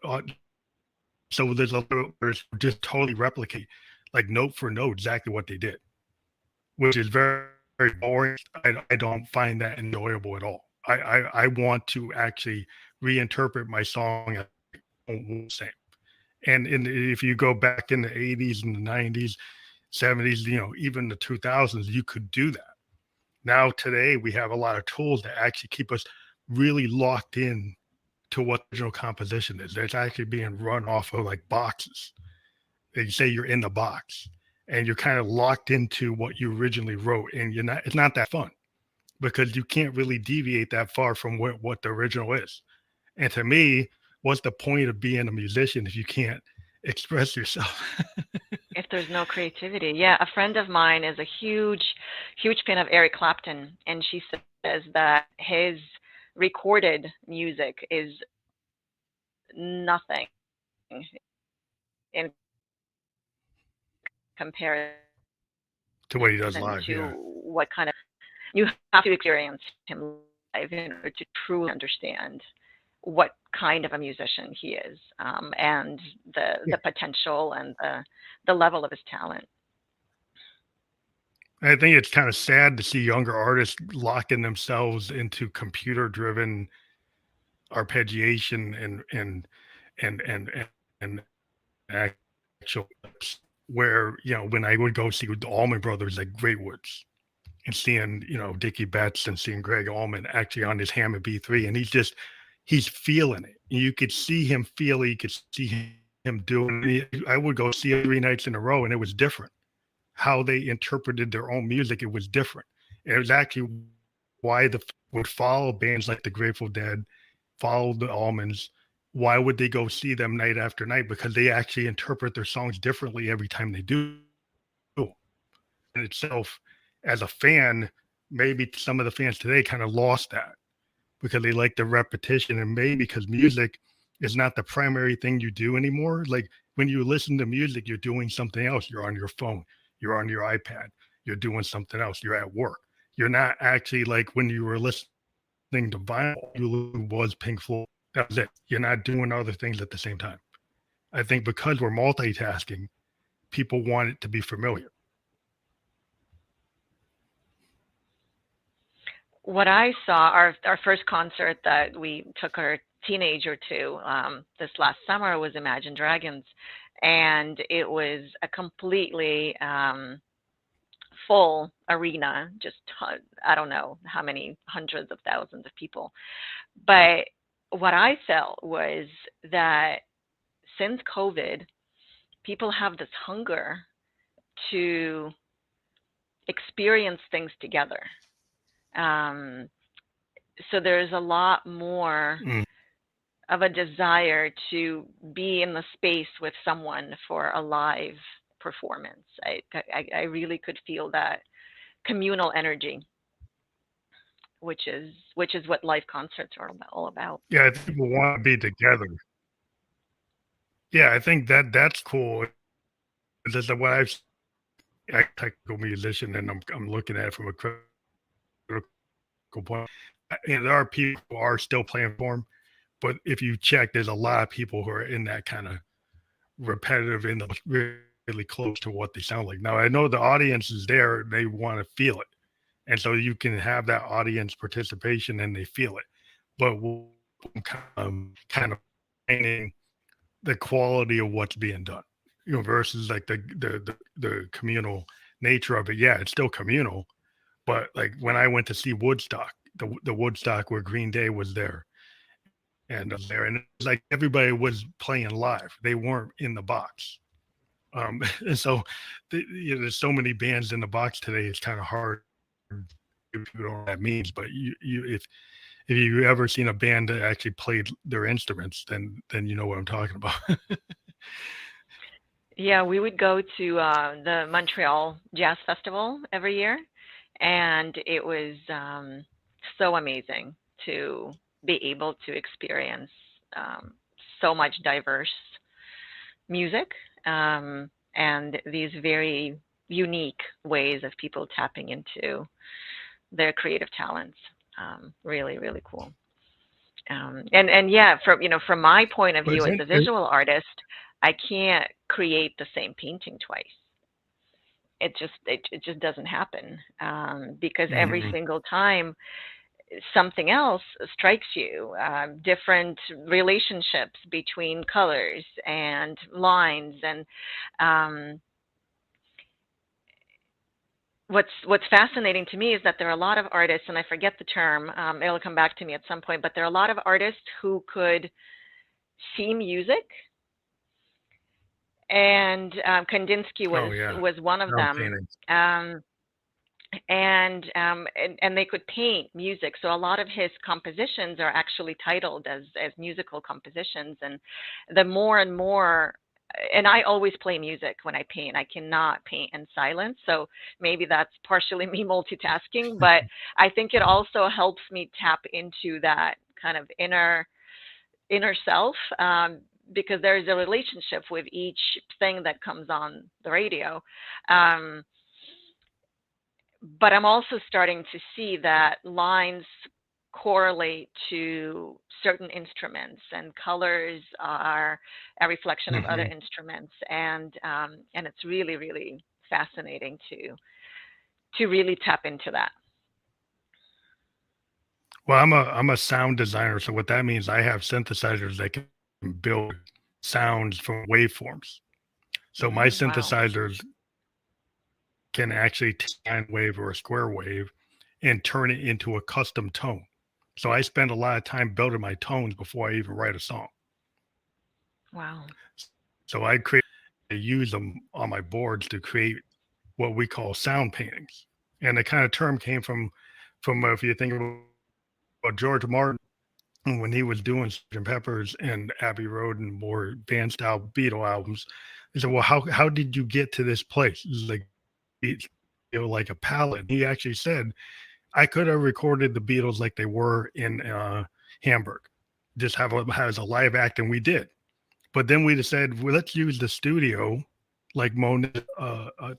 Speaker 1: so there's a little there's just totally replicate like note for note exactly what they did, which is very, very boring. I don't find that enjoyable at all. I want to actually reinterpret my song as the same. And if you go back in the 80s and the 90s, 70s, even the 2000s, you could do that. Now, today, we have a lot of tools that actually keep us really locked in to what the original composition is. It's actually being run off of like boxes. They say you're in the box and you're kind of locked into what you originally wrote, and it's not that fun because you can't really deviate that far from what the original is. And to me, what's the point of being a musician if you can't express yourself.
Speaker 2: If there's no creativity. Yeah, a friend of mine is a huge, huge fan of Eric Clapton, and she says that his recorded music is nothing in comparison
Speaker 1: To what he does
Speaker 2: to
Speaker 1: live. Yeah.
Speaker 2: what kind of you have to experience him live in order to truly understand what kind of a musician he is, and
Speaker 1: Yeah.
Speaker 2: the potential and the level of his talent.
Speaker 1: I think it's kind of sad to see younger artists locking themselves into computer driven arpeggiation and actual where, when I would go see the Allman Brothers at Great Woods and seeing, Dickie Betts and seeing Greg Allman actually on his Hammond B3, and he's feeling it. You could see him feel it. You could see him doing it. I would go see it 3 nights in a row, and it was different. How they interpreted their own music, it was different. And it was actually why the would follow bands like the Grateful Dead, follow the Allmans. Why would they go see them night after night? Because they actually interpret their songs differently every time they do. In itself, as a fan, maybe some of the fans today kind of lost that because they like the repetition, and maybe because music is not the primary thing you do anymore. Like when you listen to music, you're doing something else. You're on your phone, you're on your iPad, you're doing something else, you're at work. You're not actually like when you were listening to vinyl, you was Pink Floyd. That was it. You're not doing other things at the same time. I think because we're multitasking, people want it to be familiar.
Speaker 2: What I saw, our first concert that we took our teenager to, this last summer, was Imagine Dragons, and it was a completely full arena, just I don't know how many hundreds of thousands of people. But what I felt was that since COVID, people have this hunger to experience things together. Um, so there's a lot more
Speaker 1: Mm.
Speaker 2: of a desire to be in the space with someone for a live performance. I really could feel that communal energy, which is what live concerts are all about.
Speaker 1: Yeah, I think people want to be together. Yeah, I think that's cool. That's what a technical musician, and I'm looking at it from a critical point. And there are people who are still playing for him, but if you check, there's a lot of people who are in that kind of repetitive, in the really close to what they sound like. Now I know the audience is there; they want to feel it, and so you can have that audience participation, and they feel it. But kind of finding the quality of what's being done, versus like the communal nature of it. Yeah, it's still communal, but like when I went to see Woodstock, the Woodstock where Green Day was there, and it was like everybody was playing live. They weren't in the box. And so there's so many bands in the box today. It's kind of hard if you don't know what that means. But if you ever seen a band that actually played their instruments, then you know what I'm talking about.
Speaker 2: Yeah, we would go to the Montreal Jazz Festival every year, and it was so amazing to be able to experience so much diverse music, and these very unique ways of people tapping into their creative talents. Really, really cool. And yeah, from my point of
Speaker 1: But
Speaker 2: view
Speaker 1: it's
Speaker 2: as a visual artist, I can't create the same painting twice. It just doesn't happen, because every
Speaker 1: Mhm.
Speaker 2: single time something else strikes you, different relationships between colors and lines, and um, what's fascinating to me is that there are a lot of artists, and I forget the term, it'll come back to me at some point, but there are a lot of artists who could see music, and Kandinsky
Speaker 1: Oh
Speaker 2: was
Speaker 1: yeah,
Speaker 2: was one of
Speaker 1: drum
Speaker 2: them.
Speaker 1: paintings.
Speaker 2: Um, and they could paint music. So a lot of his compositions are actually titled as musical compositions. And the more and more and I always play music when I paint. I cannot paint in silence. So maybe that's partially me multitasking, but I think it also helps me tap into that kind of inner self, because there is a relationship with each thing that comes on the radio. Um, but I'm also starting to see that lines correlate to certain instruments, and colors are a reflection of other
Speaker 1: Mhm.
Speaker 2: instruments, and it's really really fascinating to really tap into that.
Speaker 1: Well, I'm a sound designer, so what that means, I have synthesizers that can build sounds from waveforms. So my
Speaker 2: Wow.
Speaker 1: synthesizers can actually take a sine wave or a square wave and turn it into a custom tone. So I spend a lot of time building my tones before I even write a song.
Speaker 2: Wow.
Speaker 1: So I use them on my boards to create what we call sound paintings. And the kind of term came from if you think about George Martin when he was doing Sgt. Pepper's and Abbey Road and more band style Beatle albums. He said, "Well, how did you get to this place?" He's like, like a palette. He actually said, "I could have recorded the Beatles like they were in Hamburg, just have a live act, and we did. But then we decided, well, let's use the studio like Monet,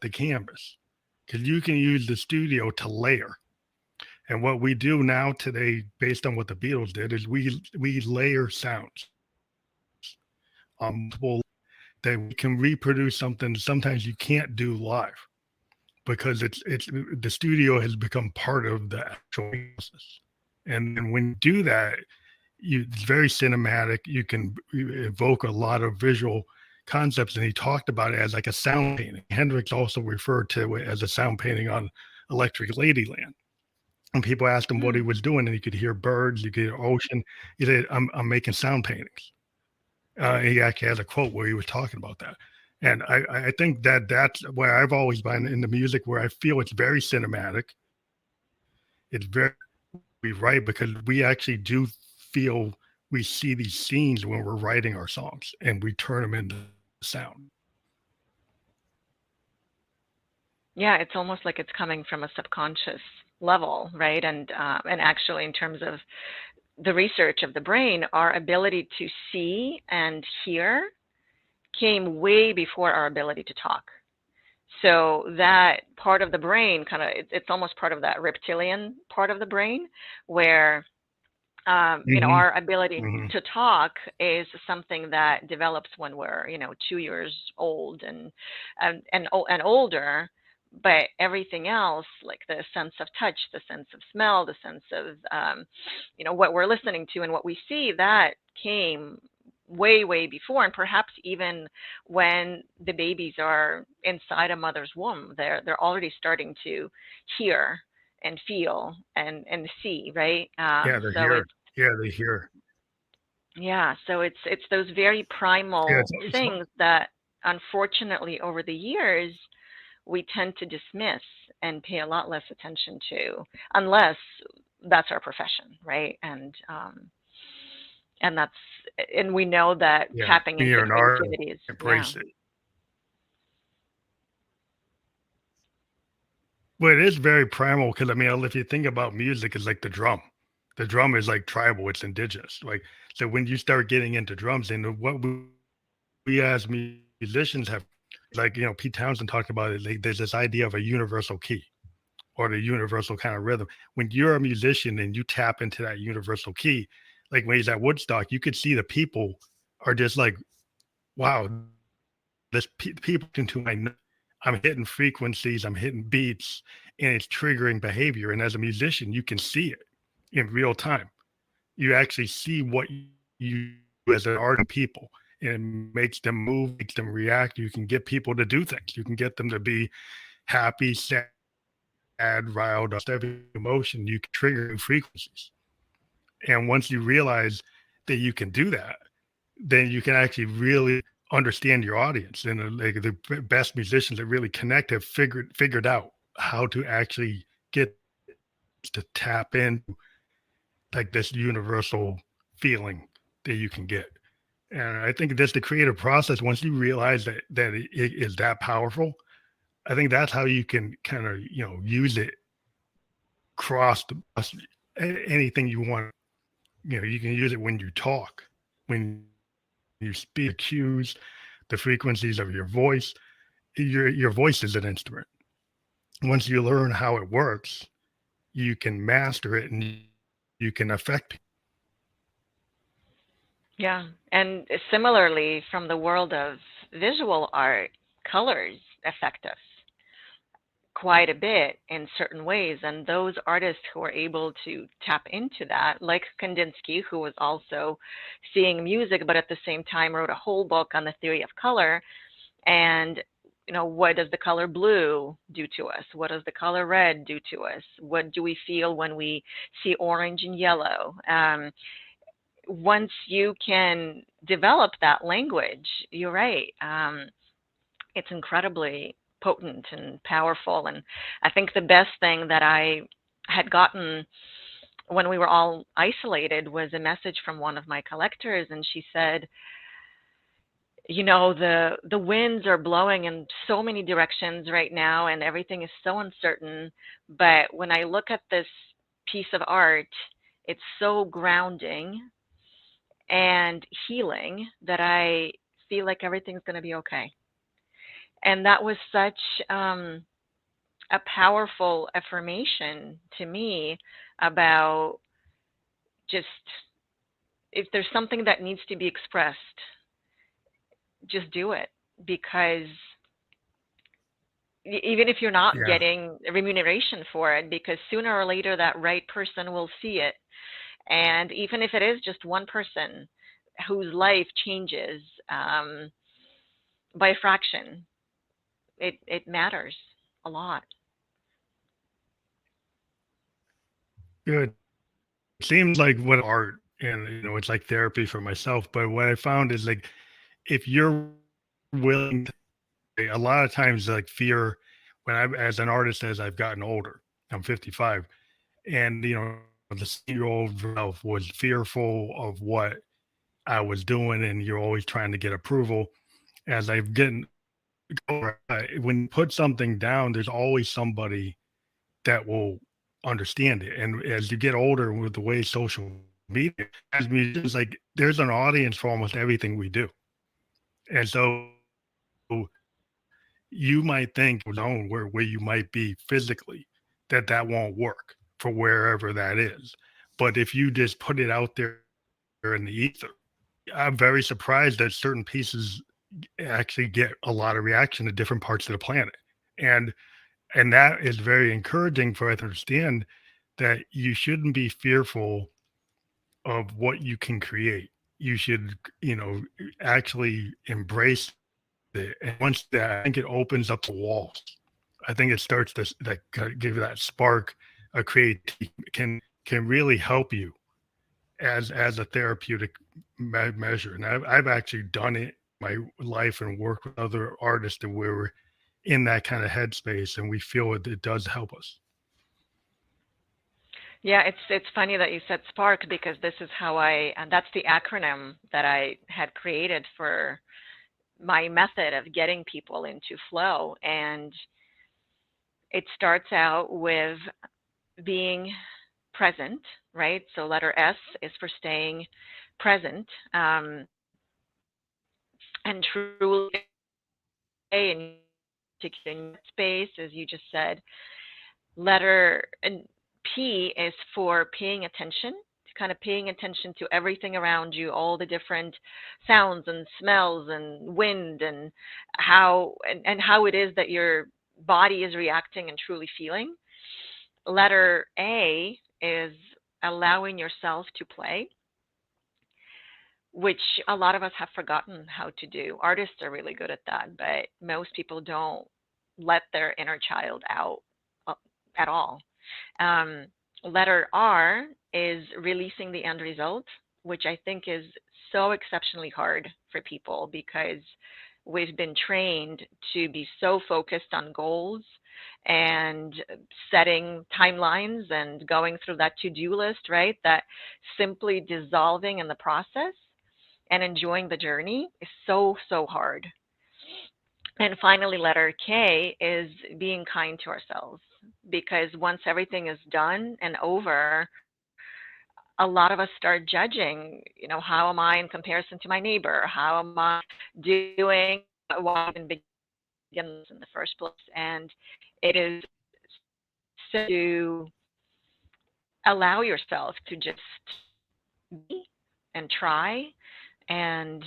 Speaker 1: the canvas, because you can use the studio to layer. And what we do now today, based on what the Beatles did, is we layer sounds multiple that we can reproduce something sometimes you can't do live because it's the studio has become part of the actual process. And when you do that, it's very cinematic. You can evoke a lot of visual concepts, and he talked about it as like a sound painting. Hendrix also referred to it as a sound painting on Electric Ladyland. And people asked him what he
Speaker 2: Hmm.
Speaker 1: was doing, and you could hear birds, you could hear ocean. He said, I'm making sound paintings." He actually has a quote where he was talking about that. And I think that that's where I've always been in the music, where I feel it's very cinematic. It's very we write because we actually do feel we see these scenes when we're writing our songs and we turn them into sound.
Speaker 2: Yeah, it's almost like it's coming from a subconscious level, right? And actually, in terms of the research of the brain, our ability to see and hear came way before our ability to talk. So that part of the brain kind of it's almost part of that reptilian part of the brain where
Speaker 1: Hmm.
Speaker 2: our ability
Speaker 1: Hmm.
Speaker 2: to talk is something that develops when we're 2 years old and older. But everything else, like the sense of touch, the sense of smell, the sense of what we're listening to and what we see, that came way way before, and perhaps even when the babies are inside a mother's womb, they're already starting to hear and feel and see, right?
Speaker 1: Yeah, they're
Speaker 2: So
Speaker 1: here.
Speaker 2: it's
Speaker 1: Yeah, they hear.
Speaker 2: yeah, so it's those very
Speaker 1: Yeah,
Speaker 2: primal
Speaker 1: it's
Speaker 2: things that unfortunately over the years we tend to dismiss and pay a lot less attention to, unless that's our profession, right? And that's and we know that
Speaker 1: yeah.
Speaker 2: tapping
Speaker 1: When
Speaker 2: into
Speaker 1: you're an artist,
Speaker 2: creativity is yeah.
Speaker 1: embrace it. Well, it is very primal because I mean, if you think about music, it's like the drum. The drum is like tribal, it's indigenous. Like so, when you start getting into drums, and what we as musicians have, like Pete Townsend talked about it. Like, there's this idea of a universal key or the universal kind of rhythm. When you're a musician and you tap into that universal key, like when he's at Woodstock, you could see the people are just like, wow, people into my I'm hitting frequencies, I'm hitting beats, and it's triggering behavior. And as a musician, you can see it in real time. You actually see what you as an art people, and it makes them move, makes them react. You can get people to do things. You can get them to be happy, sad, riled up, every emotion. You can trigger frequencies. And once you realize that you can do that, then you can actually really understand your audience. And like the best musicians that really connect have figured out how to actually get to tap in like this universal feeling that you can get. And I think that's the creative process. Once you realize that it is that powerful, I think that's how you can kind of, use it across anything you want. You can use it when you talk, when you speak, cues, the frequencies of your voice. Your voice is an instrument. Once you learn how it works, you can master it and you can affect people.
Speaker 2: Yeah. And similarly, from the world of visual art, colors affect us quite a bit in certain ways. And those artists who are able to tap into that, like Kandinsky, who was also seeing music, but at the same time wrote a whole book on the theory of color. And what does the color blue do to us? What does the color red do to us? What do we feel when we see orange and yellow? Once you can develop that language, you're right. It's incredibly potent and powerful. And I think the best thing that I had gotten when we were all isolated was a message from one of my collectors, and she said, the winds are blowing in so many directions right now, and everything is so uncertain. But when I look at this piece of art, it's so grounding and healing that I feel like everything's going to be okay. And that was such a powerful affirmation to me about just if there's something that needs to be expressed, just do it. Because even if you're not
Speaker 1: Yeah.
Speaker 2: getting remuneration for it, because sooner or later that right person will see it. And even if it is just one person whose life changes by a fraction, it matters a lot.
Speaker 1: Good. It seems like what art and it's like therapy for myself. But what I found is like if you're willing to, a lot of times like fear when I as an artist as I've gotten older, I'm 55, and the 6-year-old self was fearful of what I was doing, and you're always trying to get approval. As I've gotten older, when you put something down, there's always somebody that will understand it. And as you get older with the way social media, as musicians, like there's an audience for almost everything we do. And so you might think zone where you might be physically that won't work for wherever that is. But if you just put it out there in the ether, I'm very surprised that certain pieces actually get a lot of reaction to different parts of the planet. And and that is very encouraging for us to understand that you shouldn't be fearful of what you can create. You should, actually embrace it. And once that, I think it opens up the walls. I think it starts to that give you that spark of creativity can really help you as a therapeutic measure. And I've actually done it my life and worked with other artists and we were in that kind of headspace and we feel it does help us.
Speaker 2: Yeah, it's funny that you said Spark because this is how and that's the acronym that I had created for my method of getting people into flow. And it starts out with being present, right? So letter S is for staying present, and truly in particular space, as you just said. Letter and P is for paying attention, kind of paying attention to everything around you, all the different sounds and smells and wind and how it is that your body is reacting and truly feeling. Letter A is allowing yourself to play, which a lot of us have forgotten how to do. Artists are really good at that, but most people don't let their inner child out uh, at all. Um, Letter R is releasing the end result, which I think is so exceptionally hard for people because we've been trained to be so focused on goals and setting timelines and going through that to-do list, right? That simply dissolving in the process and enjoying the journey is so, so hard. And finally, letter K is being kind to ourselves, because once everything is done and over, a lot of us start judging, how am I in comparison to my neighbor? How am I doing? Why even begin this in the first place? And it is to allow yourself to just be and try and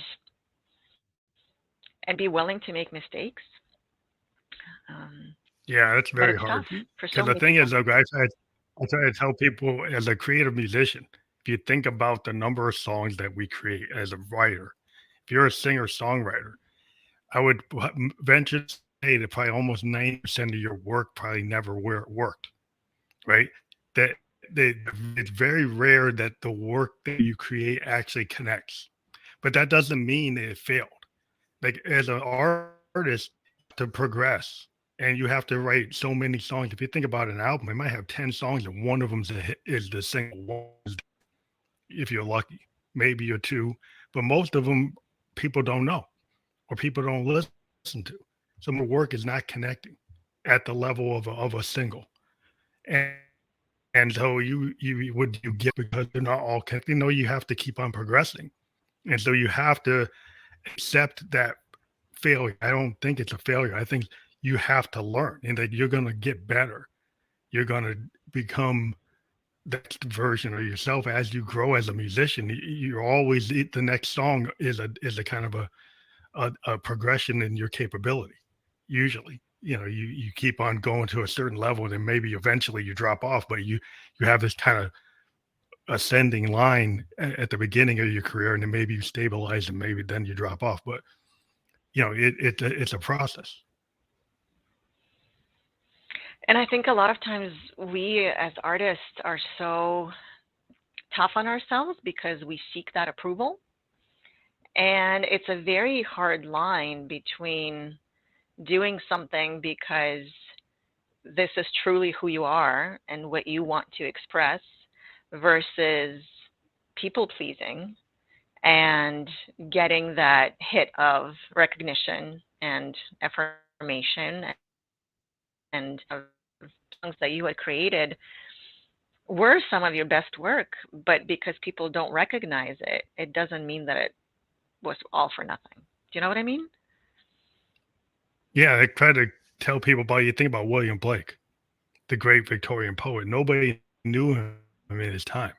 Speaker 2: be willing to make mistakes. Um,
Speaker 1: Yeah, that's
Speaker 2: but
Speaker 1: very
Speaker 2: it's tough
Speaker 1: hard.
Speaker 2: for so
Speaker 1: Because the
Speaker 2: many
Speaker 1: thing
Speaker 2: people.
Speaker 1: is, like, I try to tell people as a creative musician, if you think about the number of songs that we create as a writer, if you're a singer songwriter, I would venture to say that probably almost 90% of your work probably never worked, right? That it's very rare that the work that you create actually connects, but that doesn't mean it failed. Like as an artist, to progress, and you have to write so many songs. If you think about an album, it might have 10 songs, and one of them is the single one, if you're lucky, maybe or two, but most of them people don't know or people don't listen to. Some of the work is not connecting at the level of a single. And and so you would you get because they're not all connected. No, you have to keep on progressing. And so you have to accept that failure. I don't think it's a failure. I think you have to learn and that you're going to get better. You're going to become the next version of yourself as you grow as a musician. You're always the next song is a kind of a progression in your capability. Usually, you keep on going to a certain level, and then maybe eventually you drop off, but you have this kind of ascending line at the beginning of your career, and then maybe you stabilize, and maybe then you drop off. But it's a process.
Speaker 2: And I think a lot of times we as artists are so tough on ourselves because we seek that approval. And it's a very hard line between doing something because this is truly who you are and what you want to express versus people pleasing and getting that hit of recognition and affirmation and songs that you had created were some of your best work, but because people don't recognize it, it doesn't mean that it was all for nothing. Do you know what I mean?
Speaker 1: Yeah, I try to tell people about you think about William Blake, the great Victorian poet. Nobody knew him in his time.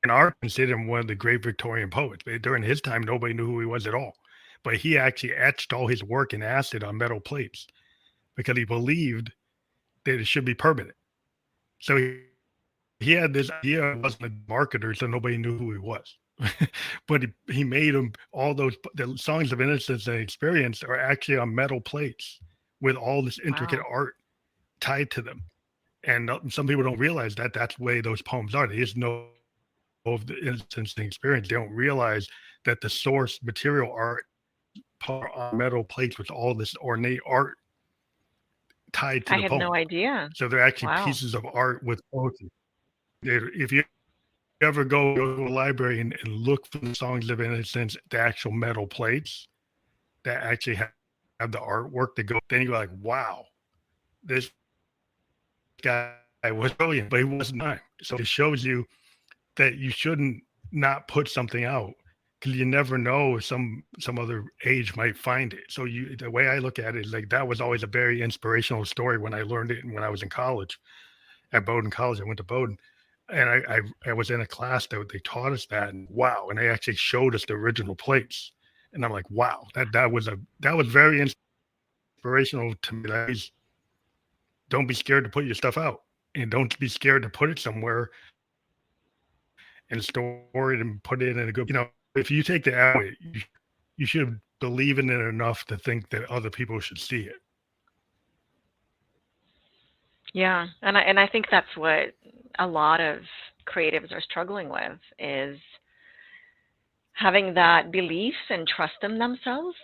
Speaker 1: And art considered him one of the great Victorian poets. But during his time, nobody knew who he was at all. But he actually etched all his work in acid on metal plates because he believed that it should be permanent. So he had this idea, wasn't a marketer, so nobody knew who he was. But he made them all the songs of innocence and experience are actually on metal plates with all this intricate
Speaker 2: Wow.
Speaker 1: art tied to them. And some people don't realize that that's the way those poems are. They just know of the innocence and experience. They don't realize that the source material art on metal plates with all this ornate art tied to the
Speaker 2: I
Speaker 1: poem.
Speaker 2: had no
Speaker 1: So
Speaker 2: idea.
Speaker 1: they're actually
Speaker 2: Wow.
Speaker 1: pieces of art with poetry. If you ever go to a library and look for the songs of innocence, the actual metal plates that actually have the artwork that go, then you're like, wow, this guy was brilliant, but he wasn't time. So it shows you that you shouldn't not put something out because you never know if some other age might find it. So the way I look at it is like that was always a very inspirational story when I learned it when I was in college at Bowdoin College. I went to Bowdoin, and I was in a class that they taught us that, and wow, and they actually showed us the original plates, and I'm like, wow, that was very inspirational to me. That means don't be scared to put your stuff out, and don't be scared to put it somewhere and store it and put it in a good place. If you take the out, you should believe in it enough to think that other people should see it.
Speaker 2: Yeah, and I think that's what a lot of creatives are struggling with is having that belief and trust in themselves,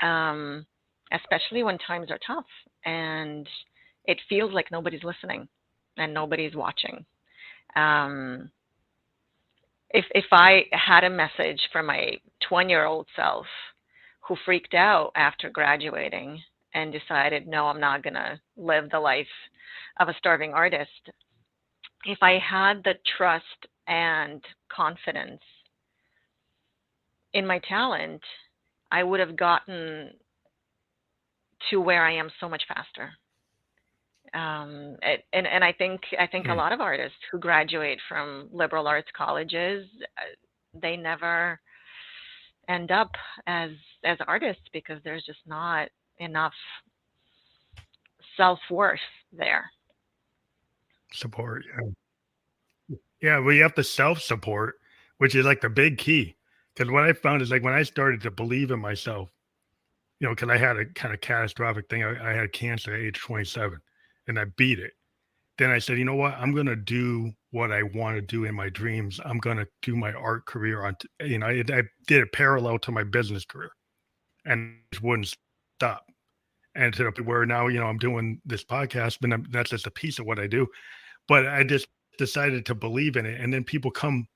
Speaker 2: um, especially when times are tough and it feels like nobody's listening and nobody's watching. Um, if I had a message for my 20-year-old self who freaked out after graduating and decided, no, I'm not going to live the life of a starving artist, if I had the trust and confidence in my talent, I would have gotten to where I am so much faster. And I think a
Speaker 1: Mm.
Speaker 2: lot of artists who graduate from liberal arts colleges, they never end up as artists because there's just not enough self-worth there.
Speaker 1: Support. Yeah, well, you have to self-support, which is like the big key. Because what I found is like when I started to believe in myself, because I had a kind of catastrophic thing. I had cancer at age 27 and I beat it. Then I said, you know what? I'm going to do what I want to do in my dreams. I'm going to do my art career I did it parallel to my business career and it wouldn't stop. And to the point where now, I'm doing this podcast, but that's just a piece of what I do. But I just decided to believe in it. And then people come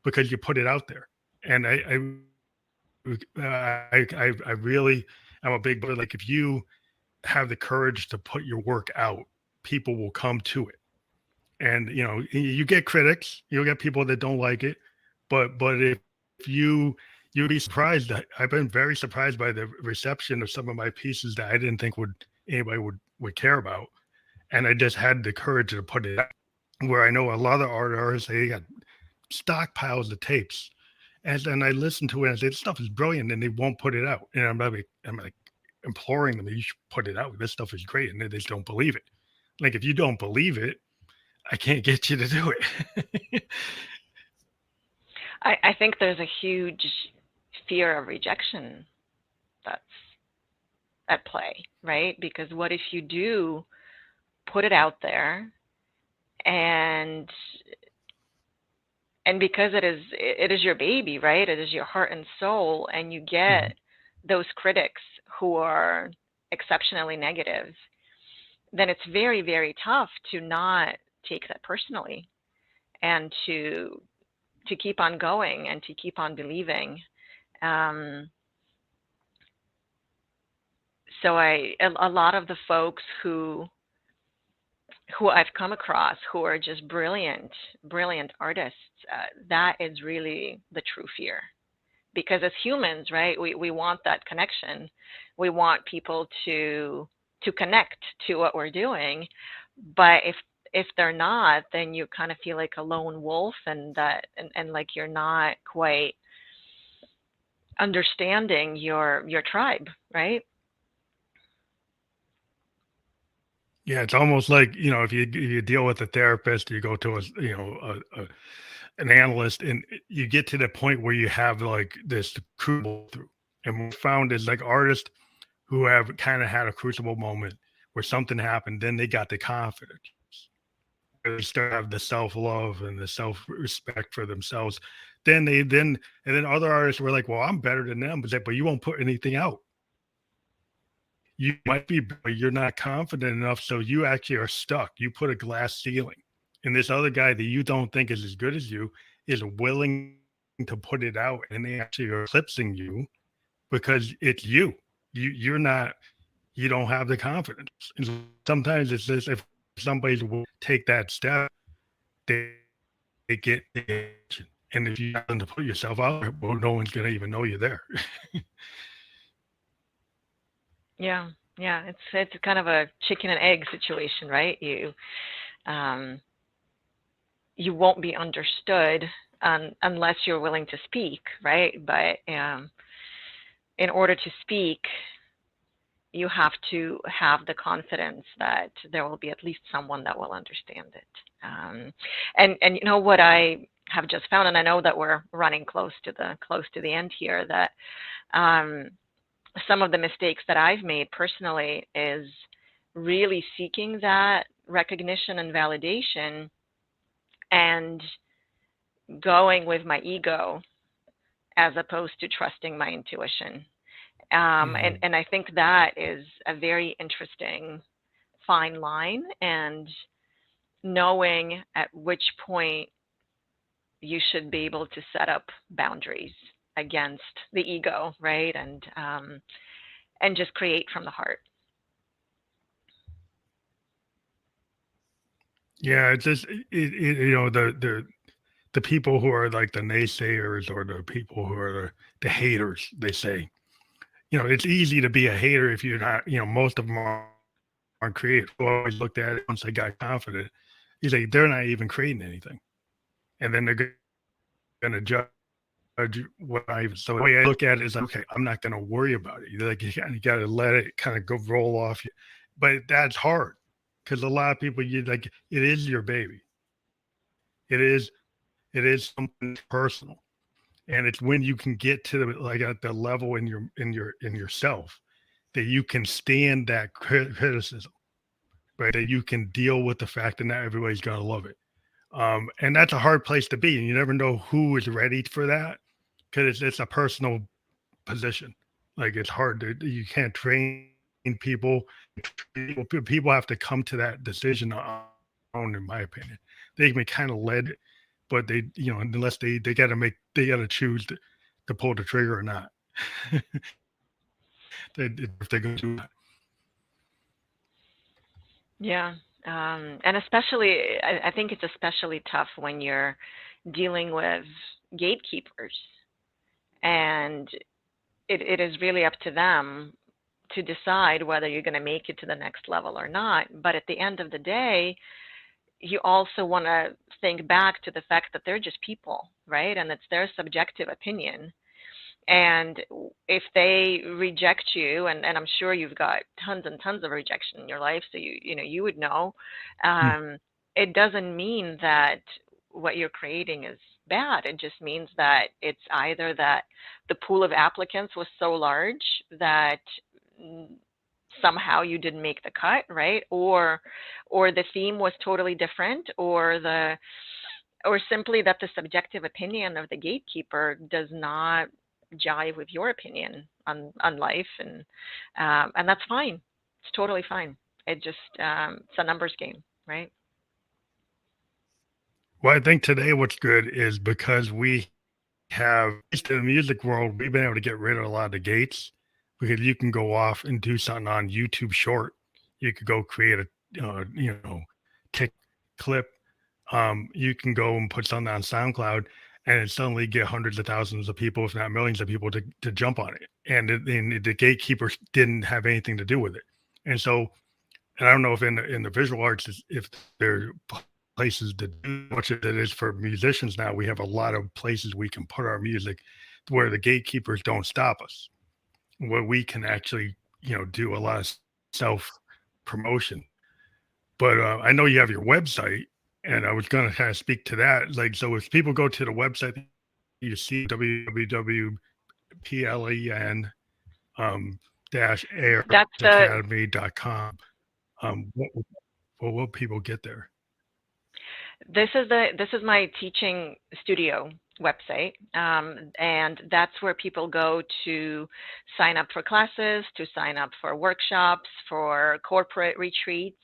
Speaker 1: because you put it out there. And I really, I'm a big believer. Like if you have the courage to put your work out, people will come to it. And you get critics, you'll get people that don't like it, but if you'd be surprised. I've been very surprised by the reception of some of my pieces that I didn't think anybody would care about, and I just had the courage to put it out. Where I know a lot of artists, they got stockpiles of tapes, and I listen to it and I say this stuff is brilliant, and they won't put it out, and I'm like imploring them, you should put it out. This stuff is great, and they just don't believe it. Like if you don't believe it, I can't get you to do it.
Speaker 2: I think there's a huge fear of rejection that's at play, right? Because what if you do put it out there and because it is your baby, right? It is your heart and soul, and you get those critics who are exceptionally negative, then it's very, very tough to not take that personally and to keep on going and to keep on believing. So a lot of the folks who I've come across who are just brilliant, brilliant artists, that is really the true fear. Because as humans, right, we want that connection. We want people to connect to what we're doing. But if they're not, then you kind of feel like a lone wolf, and like you're not quite understanding your tribe, right?
Speaker 1: Yeah, it's almost like, if you deal with a therapist, you go to an analyst, and you get to the point where you have like this crucible through. And what we found is like artists who have kind of had a crucible moment where something happened, then they got the confidence. They start to have the self-love and the self-respect for themselves. And then other artists were like, well, I'm better than them, but you won't put anything out. You might be, but you're not confident enough. So you actually are stuck. You put a glass ceiling. And this other guy that you don't think is as good as you is willing to put it out. And they actually are eclipsing you because it's you. You're not, you don't have the confidence. And sometimes it's just if somebody's will take that step, they, they get the attention. And if you happen to put yourself out there, well, no one's going to even know you're there.
Speaker 2: Yeah, yeah. It's kind of a chicken and egg situation, right? Um, you won't be understood unless you're willing to speak, right? But in order to speak, you have to have the confidence that there will be at least someone that will understand it. And you know what I have just found, and I know that we're running close to the end here, that some of the mistakes that I've made personally is really seeking that recognition and validation and going with my ego as opposed to trusting my intuition. And I think that is a very interesting fine line, and knowing at which point you should be able to set up boundaries against the ego, right? And just create from the heart.
Speaker 1: Yeah, it's just the people who are like the naysayers or the people who are the haters. They say, it's easy to be a hater if you're not. Most of them aren't creative. I always looked at it once they got confident. You say they're not even creating anything, and then they're going to judge what I even. So the way I look at it is, okay, I'm not going to worry about it. Like you got to let it kind of go roll off you, but that's hard because a lot of people you like it is your baby. It is something personal, and it's when you can get to the like at the level in yourself that you can stand that criticism, right? That you can deal with the fact that not everybody's going to love it. And that's a hard place to be, and you never know who is ready for that because it's a personal position. Like it's hard to you can't train people. People have to come to that decision on their own, in my opinion. They can be kind of led, but unless they got to choose to pull the trigger or not. If they're going to do that.
Speaker 2: Yeah. And especially, I think it's especially tough when you're dealing with gatekeepers, and it is really up to them to decide whether you're going to make it to the next level or not. But at the end of the day, you also want to think back to the fact that they're just people, right? And it's their subjective opinion. And if they reject you, and I'm sure you've got tons and tons of rejection in your life, so you would know,
Speaker 1: Mm.
Speaker 2: it doesn't mean that what you're creating is bad. It just means that it's either that the pool of applicants was so large that somehow you didn't make the cut, right? Or the theme was totally different, or simply that the subjective opinion of the gatekeeper does not jive with your opinion on life, and that's fine. It's totally fine. It just it's a numbers game, right?
Speaker 1: Well, I think today what's good is because we have, at least in the music world, we've been able to get rid of a lot of the gates because you can go off and do something on YouTube Short. You could go create a, tick clip. You can go and put something on SoundCloud and it suddenly get hundreds of thousands of people, if not millions of people, to jump on it. And the gatekeepers didn't have anything to do with it. And so, and I don't know if in the visual arts, if there are places to do much as it is for musicians now, we have a lot of places we can put our music where the gatekeepers don't stop us, where we can actually, do a lot of self promotion. But I know you have your website, and I was going to kind of speak to that. Like, so if people go to the website, you see www.plein dash
Speaker 2: That's the
Speaker 1: academy.com. What will people get there?
Speaker 2: This is my teaching studio website, and that's where people go to sign up for classes, to sign up for workshops, for corporate retreats.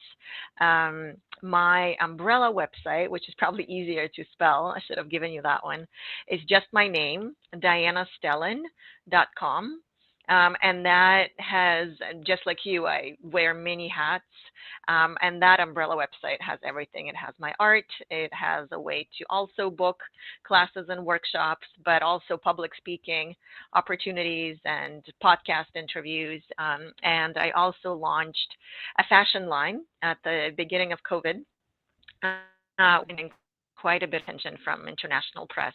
Speaker 2: My umbrella website, which is probably easier to spell, I should have given you that one, is just my name, dianastelin.com. And that has, just like you, I wear many hats. And that umbrella website has everything. It has my art. It has a way to also book classes and workshops, but also public speaking opportunities and podcast interviews. And I also launched a fashion line at the beginning of COVID. Winning quite a bit of attention from international press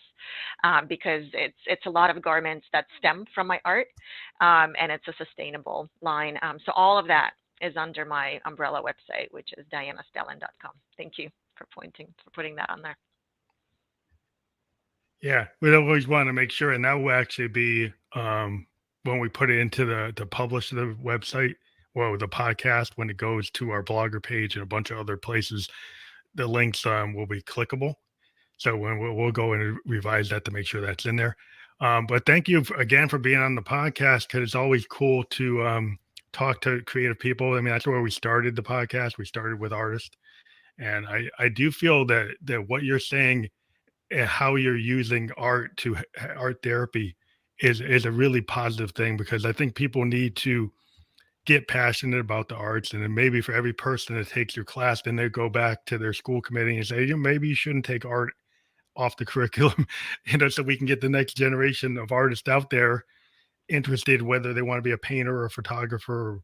Speaker 2: because it's a lot of garments that stem from my art, and it's a sustainable line. So all of that is under my umbrella website, which is dianastelin.com. Thank you for putting that on there.
Speaker 1: Yeah, we always want to make sure, and that will actually be when we put it into to publish the website, well, the podcast, when it goes to our blogger page and a bunch of other places, the links will be clickable. So when we'll go and revise that to make sure that's in there. But thank you again for being on the podcast, because it's always cool to talk to creative people. I mean, that's where we started the podcast. We started with artists, and I do feel that what you're saying and how you're using art to art therapy is a really positive thing, because I think people need to get passionate about the arts, and then maybe for every person that takes your class, then they go back to their school committee and say, maybe you shouldn't take art off the curriculum, so we can get the next generation of artists out there interested, whether they want to be a painter or a photographer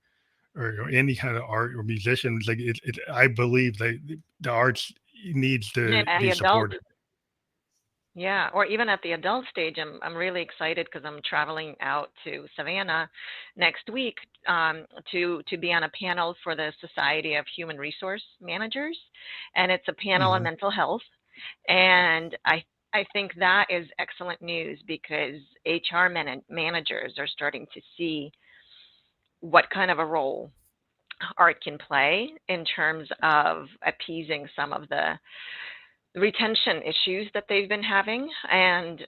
Speaker 1: or any kind of art or musician. Like I believe that the arts needs
Speaker 2: And
Speaker 1: to
Speaker 2: at the
Speaker 1: be
Speaker 2: adult,
Speaker 1: supported.
Speaker 2: yeah, or even at the adult stage, I'm really excited because I'm traveling out to Savannah next week, to be on a panel for the Society of Human Resource Managers, and it's a panel on
Speaker 1: Hmm.
Speaker 2: mental health. And I think that is excellent news because HR managers are starting to see what kind of a role art can play in terms of appeasing some of the retention issues that they've been having, and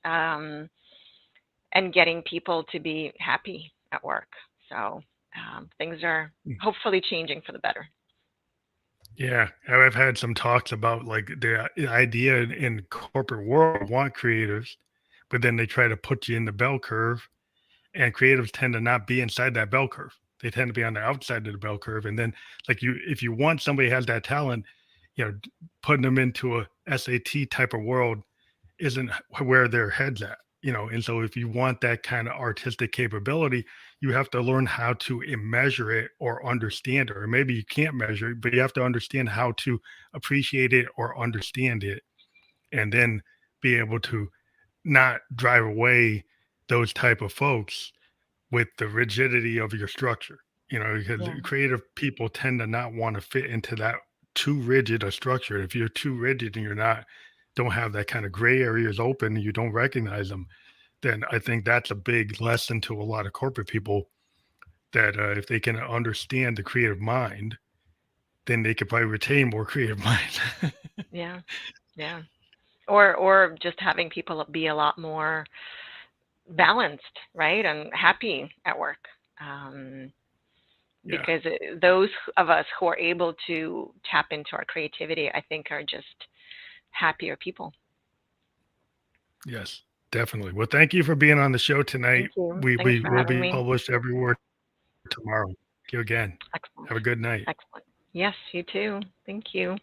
Speaker 2: getting people to be happy at work. So things are hopefully changing for the better.
Speaker 1: Yeah, I've had some talks about like the idea in corporate world want creatives, but then they try to put you in the bell curve, and creatives tend to not be inside that bell curve. They tend to be on the outside of the bell curve, and then like if you want somebody who has that talent, putting them into a SAT type of world isn't where their head's at. And so if you want that kind of artistic capability, you have to learn how to measure it or understand it, or maybe you can't measure it, but you have to understand how to appreciate it or understand it, and then be able to not drive away those type of folks with the rigidity of your structure. Because
Speaker 2: Yeah.
Speaker 1: creative people tend to not want to fit into that too rigid a structure. If you're too rigid and you're not don't have that kind of gray areas open, you don't recognize them, then I think that's a big lesson to a lot of corporate people, that if they can understand the creative mind, then they could probably retain more creative minds.
Speaker 2: Yeah. Yeah. Or just having people be a lot more balanced, right, and happy at work. Um,
Speaker 1: Yeah.
Speaker 2: because those of us who are able to tap into our creativity, I think, are just happier people.
Speaker 1: Yes, definitely. Well, thank you for being on the show
Speaker 2: Thank
Speaker 1: tonight.
Speaker 2: you. Thanks
Speaker 1: We
Speaker 2: for
Speaker 1: will
Speaker 2: having
Speaker 1: be
Speaker 2: me.
Speaker 1: published everywhere tomorrow. Thank you again.
Speaker 2: Excellent.
Speaker 1: Have a good night.
Speaker 2: Excellent. Yes, you too. Thank you.